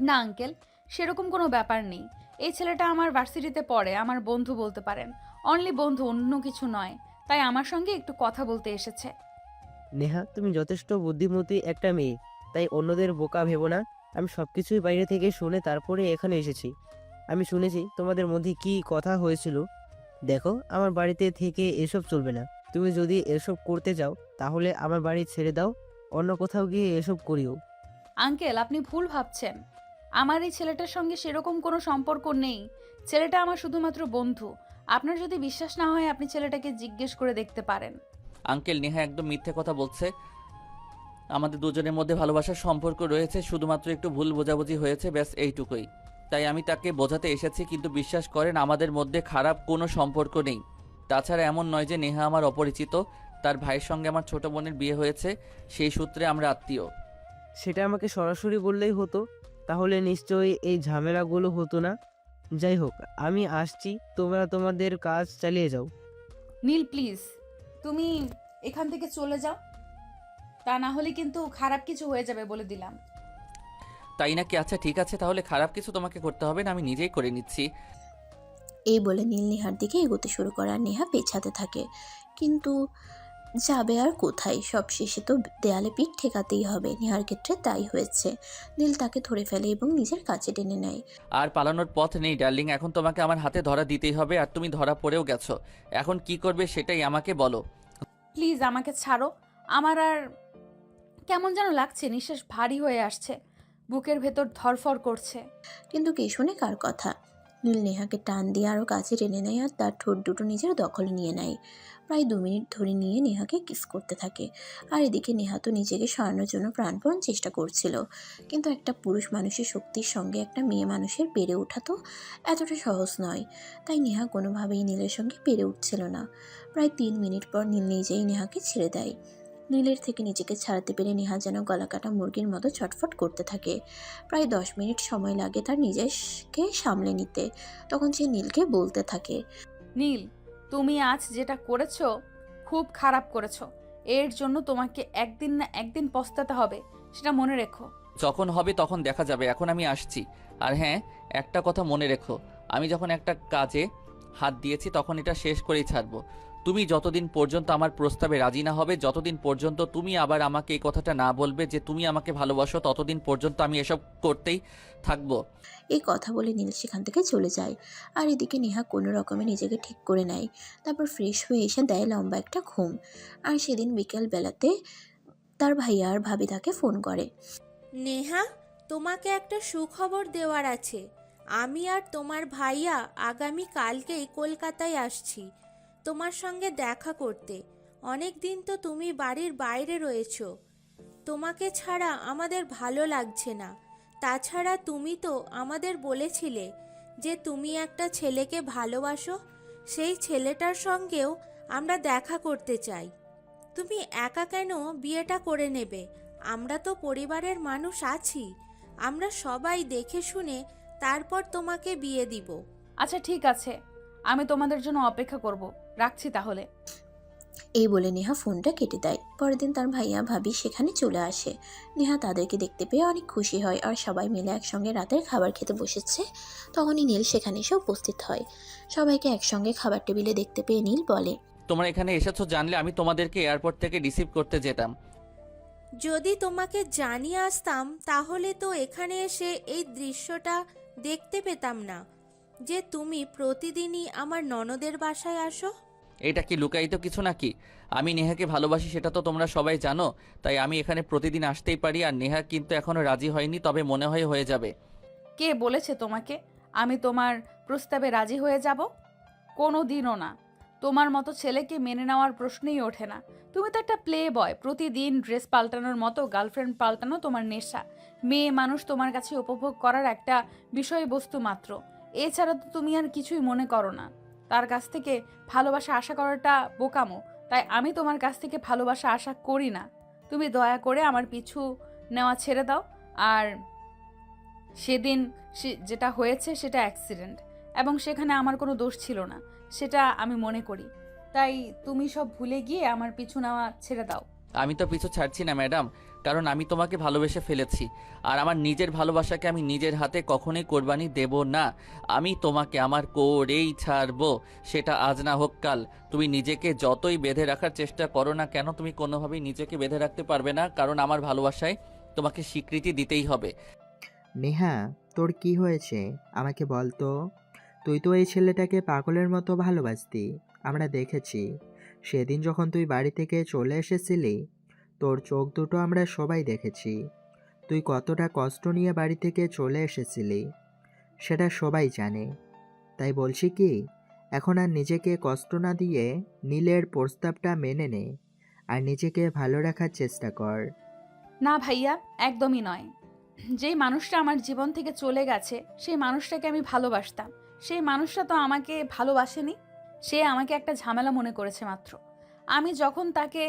না আঙ্কেল, সেরকম কোনো ব্যাপার নেই। এই ছেলেটা আমার ভার্সিটিতে পড়ে, আমার বন্ধু বলতে পারেন, অনলি বন্ধু, অন্য কিছু নয়। তাই আমার সঙ্গে একটু কথা বলতে এসেছে। নেহা, তুমি যথেষ্ট বুদ্ধিমতী একটা মেয়ে, তাই অন্যদের বোকা ভেবো না। আমি সব কিছুই বাইরে থেকে শুনে তারপরে এখানে এসেছি। আমি শুনেছি তোমাদের মধ্যে কি কথা হয়েছিল। দেখো, আমার বাড়িতে থেকে এসব চলবে না। তুমি যদি এসব করতে চাও তাহলে আমার বাড়ি ছেড়ে দাও, অন্য কোথাও গিয়ে এসব করিও। আঙ্কেল, আপনি ভুল ভাবছেন। আমার এই ছেলেটার সঙ্গে সেরকম কোনো সম্পর্ক নেই। ছেলেটা আমার শুধুমাত্র বন্ধু। আপনার যদি বিশ্বাস না হয় আপনি ছেলেটাকে জিজ্ঞেস করে দেখতে পারেন। আঙ্কেল, নেহা একদম মিথ্যে কথা বলছে। আমাদের দুজনের মধ্যে ভালোবাসার সম্পর্ক রয়েছে, শুধুমাত্র একটু ভুল বোঝাবুঝি হয়েছে, ব্যাস এইটুকুই। তাই আমি তাকে বোঝাতে এসেছি, কিন্তু বিশ্বাস করেন আমাদের মধ্যে খারাপ কোনো সম্পর্ক নেই। তাছাড়া এমন নয় যে নেহা আমার অপরিচিত। তার ভাইয়ের সঙ্গে আমার ছোট বোনের বিয়ে হয়েছে, সেই সূত্রে আমরা আত্মীয়। সেটা আমাকে সরাসরি বললেই হতো, তাহলে নিশ্চয়ই এই ঝামেলাগুলো হতো না। যাই হোক, আমি আসছি, তোমরা তোমাদের কাজ চালিয়ে যাও। নীল প্লিজ, তুমি এখান থেকে চলে যাও, তা না হলে কিন্তু খারাপ কিছু হয়ে যাবে বলে দিলাম। তাই নাকি? আচ্ছা ঠিক আছে, তাহলে খারাপ কিছু তোমাকে করতে হবে না, আমি নিজেই করে নিচ্ছি। এই বলে নীল নেহার দিকে এগোতে শুরু করে আর নেহা পেছাতে থাকে। কিন্তু যাবে আর কোথায়, সব শেষে তো দেয়ালে পিঠ ঠেকাতেই হবে। নেহার ক্ষেত্রে তাই হয়েছে। নীল তাকে ধরে ফেলে এবং নিজের কাছে টেনে নেয়। আর পালানোর পথ নেই ডার্লিং, এখন তোমাকে আমার হাতে ধরা দিতেই হবে, আর তুমি ধরা পড়েও গেছো। এখন কি করবে সেটাই আমাকে বলো। প্লিজ আমাকে ছাড়ো। আমার আর কেমন যেন লাগছে, নিঃশ্বাস ভারী হয়ে আসছে, বুকের ভেতর ধরফর করছে। কিন্তু কে শুনে কার কথা। নীল নেহাকে টান দিয়ে আরও কাছে টেনে নেয় আর তার ঠোঁট দুটো নিজের দখলে নিয়ে নেয়। প্রায় 2 মিনিট ধরে নিয়ে নেহাকে কিস করতে থাকে। আর এদিকে নেহা তো নিজেকে সরানোর জন্য প্রাণপণ চেষ্টা করছিল, কিন্তু একটা পুরুষ মানুষের শক্তির সঙ্গে একটা মেয়ে মানুষের পেরে ওঠা তো এতটা সহজ নয়। তাই নেহা কোনোভাবেই নীলের সঙ্গে পেরে উঠছিল না। প্রায় 3 মিনিট পর নীল নিজেই নেহাকে ছেড়ে দেয়। নীলের থেকে নিজেকে ছাড়াতে পেরে নেহা যেন গলাকাটা মুরগির মতো ছটফট করতে থাকে। প্রায় 10 মিনিট সময় লাগে তার নিজেকে সামলে নিতে। তখন সে নীলকে বলতে থাকে, নীল, তুমি আজ যেটা করেছো খুব খারাপ করেছো। এর জন্য তোমাকে একদিন না একদিন পস্তাতে হবে, সেটা মনে রেখো। যখন হবে তখন দেখা যাবে, এখন আমি আসছি। আর হ্যাঁ, একটা কথা মনে রেখো, আমি যখন একটা কাজে হাত দিয়েছি তখন এটা শেষ করেই ছাড়বো। তুমি যতদিন পর্যন্ত আমার প্রস্তাবে রাজি না হবে, যতদিন পর্যন্ত তুমি আবার আমাকে এই কথাটা না বলবে যে তুমি আমাকে ভালোবাসো, ততদিন পর্যন্ত আমি এসব করতেই থাকবো। এই কথা বলে নীল সেখান থেকে চলে যায়। আর এদিকে নেহা কোনো রকমে নিজেকে ঠিক করে নেয়। তারপর ফ্রেশ হয়ে এসে দেয় লম্বা একটা ঘুম। আর সেদিন বিকেল বেলাতে তার ভাইয়া আর ভাবি তাকে ফোন করে। নেহা, তোমাকে একটা সুখবর দেওয়ার আছে। আমি আর তোমার ভাইয়া আগামী কালকেই কলকাতায় আসছি তোমার সঙ্গে দেখা করতে। অনেক দিন তো তুমি বাড়ির বাইরে রয়েছো, তোমাকে ছাড়া আমাদের ভালো লাগছে না। তাছাড়া তুমি তো আমাদের বলেছিলে যে তুমি একটা ছেলেকে ভালোবাসো, সেই ছেলেটার সঙ্গেও আমরা দেখা করতে চাই। তুমি একা কেন বিয়েটা করে নেবে? আমরা তো পরিবারের মানুষ আছি, আমরা সবাই দেখে শুনে তারপর তোমাকে বিয়ে দিব। আচ্ছা ঠিক আছে, আমি তোমাদের জন্য অপেক্ষা করব, রাখছি তাহলে। এই বলে নেহা ফোনটা কেটে দেয়। পরের দিন তার ভাইয়া ভাবি সেখানে চলে আসে। নেহা তাদেরকে দেখতে পেয়ে অনেক খুশি হয় আর সবাই মিলে একসঙ্গে রাতের খাবার খেতে বসেছে। তখনই নীল সেখানে এসে উপস্থিত হয়। সবাইকে একসঙ্গে খাবার টেবিলে দেখতে পেয়ে নীল বলে, তোমরা এখানে এসেছো জানলে আমি তোমাদেরকে এয়ারপোর্ট থেকে রিসিভ করতে যেতাম। যদি তোমাকে জানিয়ে আসতাম তাহলে তো এখানে এসে এই দৃশ্যটা দেখতে পেতাম না যে তুমি প্রতিদিনই আমার ননদের বাসায় আসো। এটা কি লুকায়িত কিছু নাকি? আমি নেহাকে ভালোবাসি সেটা তো তোমরা সবাই জানো, তাই আমি এখানে প্রতিদিন আসতেই পারি। আর নেহা কিন্তু এখনো রাজি হয়নি, তবে মনে হয় হয়ে যাবে। কে বলেছে তোমাকে আমি তোমার প্রস্তাবে রাজি হয়ে যাব? কোনো দিনও না। তোমার মতো ছেলেকে মেনে নেওয়ার প্রশ্নই ওঠে না। তুমি তো একটা প্লে বয়, প্রতিদিন ড্রেস পাল্টানোর মতো গার্লফ্রেন্ড পাল্টানো তোমার নেশা। মেয়ে মানুষ তোমার কাছে উপভোগ করার একটা বিষয়বস্তু মাত্র, এছাড়া তো তুমি আর কিছুই মনে করো না। তার কাছ থেকে ভালোবাসা আশা করাটা বোকামো, তাই আমি তোমার কাছ থেকে ভালোবাসা আশা করি না। তুমি দয়া করে আমার পিছু নেওয়া ছেড়ে দাও। আর সেদিন যেটা হয়েছে সেটা অ্যাক্সিডেন্ট, এবং সেখানে আমার কোনো দোষ ছিল না, সেটা আমি মনে করি। তাই তুমি সব ভুলে গিয়ে আমার পিছু নেওয়া ছেড়ে দাও। আমি তো পিছু ছাড়ছি না ম্যাডাম, কারণ আমি তোমাকে ভালোবেসে ফেলেছি। আর আমার নিজের ভালোবাসাকে আমি নিজের হাতে কখনোই কোরবানি দেব না। আমি তোমাকে আমার করেই ছাড়বো, সেটা আজ না হোক কাল। তুমি নিজেকে যতই বেঁধে রাখার চেষ্টা করো না কেন, তুমি কোনোভাবেই নিজেকে বেঁধে রাখতে পারবে না, কারণ আমার ভালোবাসায় তোমাকে স্বীকৃতি দিতেই হবে। নেহা, তোর কি হয়েছে আমাকে বল তো। তুই তো এই ছেলেটাকে পাগলের মতো ভালোবাসতি, আমরা দেখেছি। সেদিন যখন তুই বাড়ি থেকে চলে এসেছিলি, তোর চোখ দুটো আমরা সবাই দেখেছি। তুই কতটা কষ্ট নিয়ে বাড়ি থেকে চলে এসেছিলি সেটা সবাই জানে। তাই বলছি কি, এখন আর নিজেকে কষ্ট না দিয়ে নীলের প্রস্তাবটা মেনে নে আর নিজেকে ভালো রাখার চেষ্টা কর। না ভাইয়া, একদমই নয়। যেই মানুষটা আমার জীবন থেকে চলে গেছে সেই মানুষটাকে আমি ভালোবাসতাম, সেই মানুষটা তো আমাকে ভালোবাসেনি। সে আমাকে একটা ঝামেলা মনে করেছে মাত্র। আমি যখন তাকে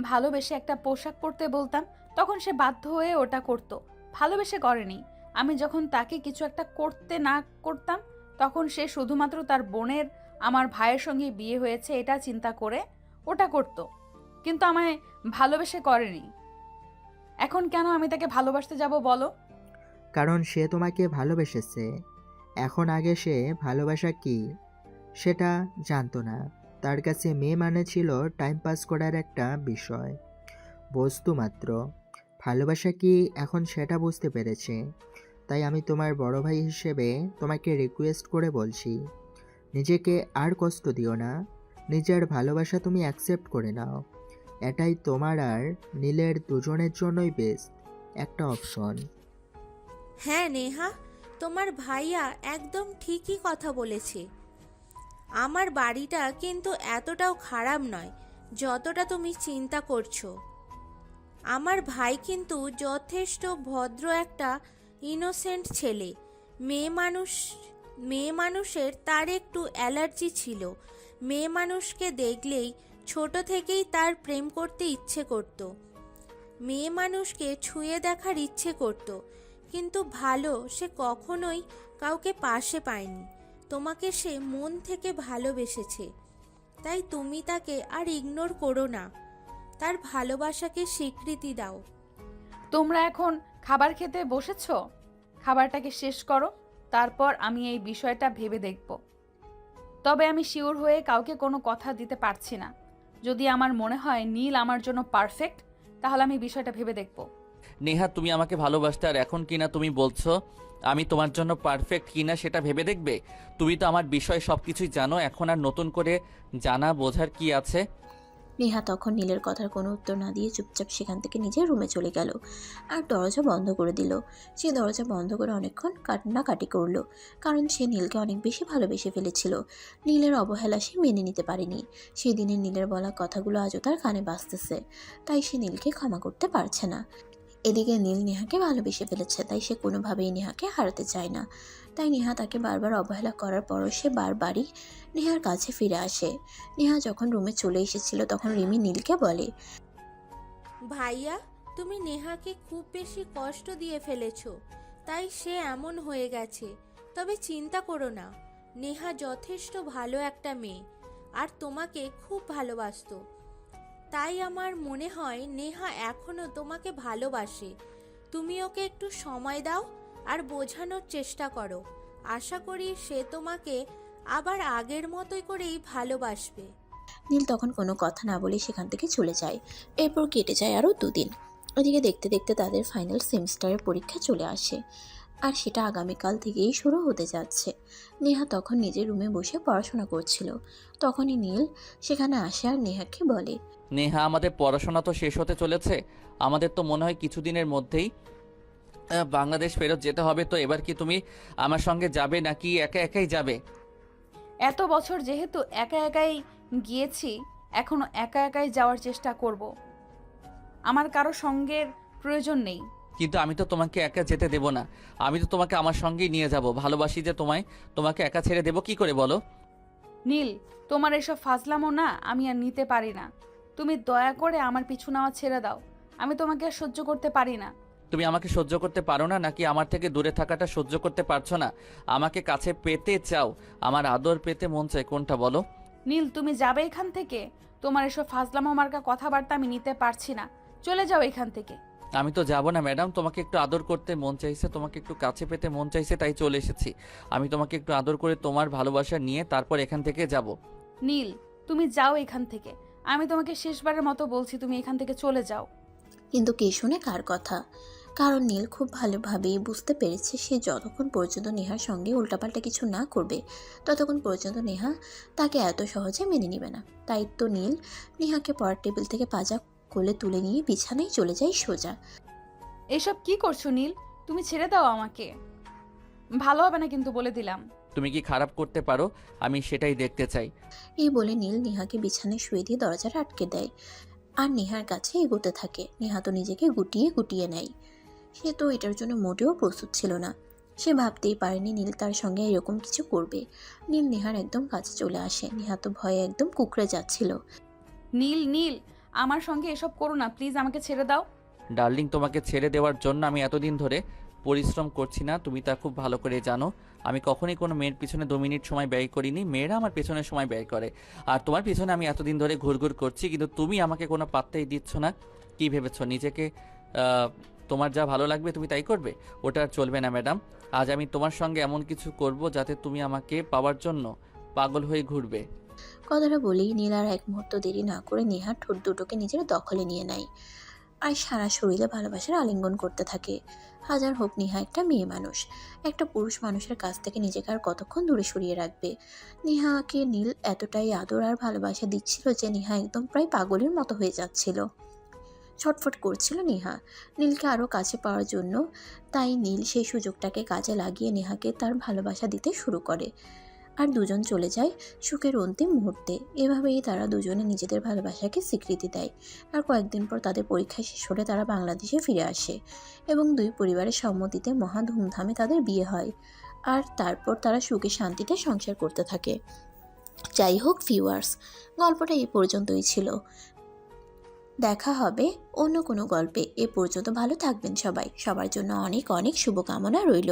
ভালোবেসে একটা পোশাক পরতে বলতাম তখন সে বাধ্য হয়ে ওটা করতো, ভালোবেসে করেনি। আমি যখন তাকে কিছু একটা করতে না করতাম তখন সে শুধুমাত্র তার বোনের, আমার ভাইয়ের সঙ্গে বিয়ে হয়েছে এটা চিন্তা করে ওটা করতো, কিন্তু আমায় ভালোবেসে করেনি। এখন কেন আমি তাকে ভালোবাসতে যাব বলো? কারণ সে তোমাকে ভালোবেসেছে। এখন আগে সে ভালোবাসা কি সেটা জানতো না। তার কাছে মেয়ে মানে ছিল টাইম পাস করার একটা বিষয়, বস্তু মাত্র। ভালোবাসা কি এখন সেটা বুঝতে পেরেছে। তাই আমি তোমার বড় ভাই হিসেবে তোমাকে রিকোয়েস্ট করে বলছি, নিজেকে আর কষ্ট দিও না। নিজের ভালোবাসা তুমি অ্যাকসেপ্ট করে নাও। এটাই তোমার আর নীলের দুজনের জন্যই বেস্ট একটা অপশন। হ্যাঁ নেহা, তোমার ভাইয়া একদম ঠিকই কথা বলেছে। আমার বাড়িটা কিন্তু এতটাও খারাপ নয় যতটা তুমি চিন্তা করছো। আমার ভাই কিন্তু যথেষ্ট ভদ্র একটা ইনোসেন্ট ছেলে। মেয়ে মানুষের তার একটু অ্যালার্জি ছিল। মেয়ে মানুষকে দেখলেই ছোট থেকেই তার প্রেম করতে ইচ্ছে করত, মেয়ে মানুষকে ছুঁয়ে দেখার ইচ্ছে করত। কিন্তু ভালো সে কখনোই কাউকে পাশে পায়নি। তোমাকে সে মন থেকে ভালোবেসেছে, তাই তুমি তাকে আর ইগনোর করো না। তার ভালোবাসাকে স্বীকৃতি দাও। তোমরা এখন খাবার খেতে বসেছো, খাবারটাকে শেষ করো, তারপর আমি এই বিষয়টা ভেবে দেখব। তবে আমি শিওর হয়ে কাউকে কোনো কথা দিতে পারছি না। যদি আমার মনে হয় নীল আমার জন্য পারফেক্ট, তাহলে আমি বিষয়টা ভেবে দেখব। নেহা, তুমি আমাকে ভালোবাসতে, আর এখন কিনা তুমি বলছো আমি তোমার জন্য পারফেক্ট কিনা সেটা ভেবে দেখবে? তুমি তো আমার বিষয়ে সব কিছুই জানো, এখন আর নতুন করে জানা বোঝার কি আছে? নেহা তখন নীলের কথার কোনো উত্তর না দিয়ে চুপচাপ সেখান থেকে নিজের রুমে চলে গেল আর দরজা বন্ধ করে দিল। সে দরজা বন্ধ করে অনেকক্ষণ কান্নাকাটি করলো, কারণ সে নীলকে অনেক বেশি ভালোবেসে ফেলেছিল। নীলের অবহেলা সে মেনে নিতে পারেনি। সেদিনের নীলের বলা কথাগুলো আজও তার কানে বাজতেছে, তাই সে নীলকে ক্ষমা করতে পারছে না। এদিকে নীল নেহাকে ভালোবেসে ফেলেছে, তাই সে কোনোভাবেই নেহাকে হারাতে চায় না। তাই নেহা তাকে বারবার অবহেলা করার পরও সে বারবারই নেহার কাছে ফিরে আসে। নেহা যখন রুমে চলে এসেছিল তখন রিমি নীলকে বলে, ভাইয়া, তুমি নেহাকে খুব বেশি কষ্ট দিয়ে ফেলেছো, তাই সে এমন হয়ে গেছে। তবে চিন্তা করো না, নেহা যথেষ্ট ভালো একটা মেয়ে আর তোমাকে খুব ভালোবাসতো। তাই আমার মনে হয় নেহা এখনো তোমাকে ভালোবাসে। তুমি ওকে একটু সময় দাও আর বোঝানোর চেষ্টা করো। আশা করি সে তোমাকে আবার আগের মতোই করেই ভালোবাসবে। নীল তখন কোনো কথা না বলে সেখান থেকে চলে যায়। এরপর কেটে যায় আরও 2 দিন। ওদিকে দেখতে দেখতে তাদের ফাইনাল সেমিস্টারের পরীক্ষা চলে আসে, আর সেটা আগামীকাল থেকেই শুরু হতে যাচ্ছে। নেহা তখন নিজের রুমে বসে পড়াশোনা করছিল। তখনই নীল সেখানে আসে আর নেহাকে বলে, নেহা, আমাদের পড়াশোনা তো শেষ হতে চলেছে। আমাদের তো মনে হয় কিছুদিনের মধ্যেই বাংলাদেশ ফেরত যেতে হবে। তো এবার কি তুমি আমার সঙ্গে যাবে নাকি একা একাই যাবে? এত বছর যেহেতু একা একাই গিয়েছি, এখনো একা একাই যাওয়ার চেষ্টা করব। আমার কারো সঙ্গের প্রয়োজন নেই। কিন্তু আমি তো তোমাকে একা যেতে দেব না। আমি তো তোমাকে আমার সঙ্গেই নিয়ে যাব। ভালোবাসি যে তোমায়, তোমাকে একা ছেড়ে দেব কি করে বলো? নীল, তোমার এসব ফাজলামো না আমি আর নিতে পারি না। তুমি দয়া করে আমার পিছু নেওয়া ছেড়ে দাও। আমি তোমাকে আর সহ্য করতে পারি না। তুমি আমাকে সহ্য করতে পারো না, নাকি আমার থেকে দূরে থাকাটা সহ্য করতে পারছো না? আমাকে কাছে পেতে চাও, আমার আদর পেতে মন চায়, কোনটা বলো? নীল, তুমি যাবে এখান থেকে? তোমার এসব ফাজলামো মার্কা কথাবার্তা আমি নিতে পারছি না। চলে যাও এখান থেকে। আমি তো যাব না ম্যাডাম, তোমাকে একটু আদর করতে মন চাইছে, তোমাকে একটু কাছে পেতে মন চাইছে, তাই চলে এসেছি। আমি তোমাকে একটু আদর করে তোমার ভালোবাসা নিয়ে তারপর এখান থেকে যাব। নীল, তুমি যাও এখান থেকে। আমি তোমাকে শেষবারের মতো বলছি, তুমি এখান থেকে চলে যাও। কিন্তু কে শুনে কার কথা? কারণ নীল খুব ভালোভাবেই বুঝতে পেরেছে সে যতক্ষণ পর্যন্ত নেহার সঙ্গে উল্টাপাল্টা কিছু না করবে ততক্ষণ পর্যন্ত নেহা তাকে এত সহজে মেনে নেবে না। তাই তো নীল নেহাকে পড়ার টেবিল থেকে পাজা কোলে তুলে নিয়ে বিছানায় চলে যায় সোজা। এসব কি করছো নীল? তুমি ছেড়ে দাও আমাকে, ভালো হবে না কিন্তু, বলে দিলাম। তুমি কি খারাপ করতে পারো? আমি সেটাই দেখতে চাই। এই বলে নীল নেহাকে বিছানায় শুয়ে দিয়ে দরজাটা আটকে দেয় আর নেহার কাছে এগোতে থাকে। নেহা তো নিজেকে গুটিয়ে গুটিয়ে নেয়। সে তো এটার জন্য মোটেও প্রস্তুত ছিল না। সে ভাবতেই পারেনি নীল তার সঙ্গে এরকম কিছু করবে। নীল নেহার একদম কাছে চলে আসে। নেহা তো ভয়ে একদম কুঁকড়ে যাচ্ছিল। নীল, নীল, আমার সঙ্গে এসব করো না প্লিজ, আমাকে ছেড়ে দাও। ডার্লিং, তোমাকে ছেড়ে দেওয়ার জন্য আমি এতদিন ধরে পরিশ্রম করছি না, তুমি তা খুব ভালো করে জানো। আমি কখনোই কোনো মেয়ের পিছনে 2 মিনিট সময় ব্যয় করিনি, মেয়েরা আমার পেছনে সময় ব্যয় করে। আর তোমার পিছনে আমি এতদিন ধরে ঘুরঘুর করছি, কিন্তু তুমি আমাকে কোনো পাত্তাই দিচ্ছ না। কি ভেবেছো নিজেকে? তোমার যা ভালো লাগবে তুমি তাই করবে? ওটা আর চলবে না ম্যাডাম। আজ আমি তোমার সঙ্গে এমন কিছু করব যাতে তুমি আমাকে পাওয়ার জন্য পাগল হয়ে ঘুরবে। কথাটা বলেই নীল আর এক মুহূর্ত দেরি না করে নেহার ঠোঁট দুটোকে নিজের দখলে নিয়ে নেয় আর সারা শরীরে ভালোবাসার আলিঙ্গন করতে থাকে। হাজার হোক নেহা একটা মেয়ে মানুষ, একটা পুরুষ মানুষের কাছ থেকে নিজেকে আর কতক্ষণ দূরে সরিয়ে রাখবে। নেহাকে নীল এতটাই আদর আর ভালোবাসা দিচ্ছিল যে নেহা একদম প্রায় পাগলের মতো হয়ে যাচ্ছিল। ছটফট করছিল নেহা নীলকে আরও কাছে পাওয়ার জন্য। তাই নীল সেই সুযোগটাকে কাজে লাগিয়ে নেহাকে তার ভালোবাসা দিতে শুরু করে আর দুজন চলে যায় সুখের অন্তিম মুহূর্তে। এভাবেই তারা দুজনে নিজেদের ভালোবাসাকে স্বীকৃতি দেয়। আর কয়েকদিন পর তাদের পরীক্ষা শেষ হলে তারা বাংলাদেশে ফিরে আসে এবং দুই পরিবারের সম্মতিতে মহা ধুমধামে তাদের বিয়ে হয়। আর তারপর তারা সুখে শান্তিতে সংসার করতে থাকে। যাই হোক ভিউয়ার্স, গল্পটা এই পর্যন্তই ছিল। দেখা হবে অন্য কোনো গল্পে। এ পর্যন্ত ভালো থাকবেন সবাই। সবার জন্য অনেক অনেক শুভকামনা রইল।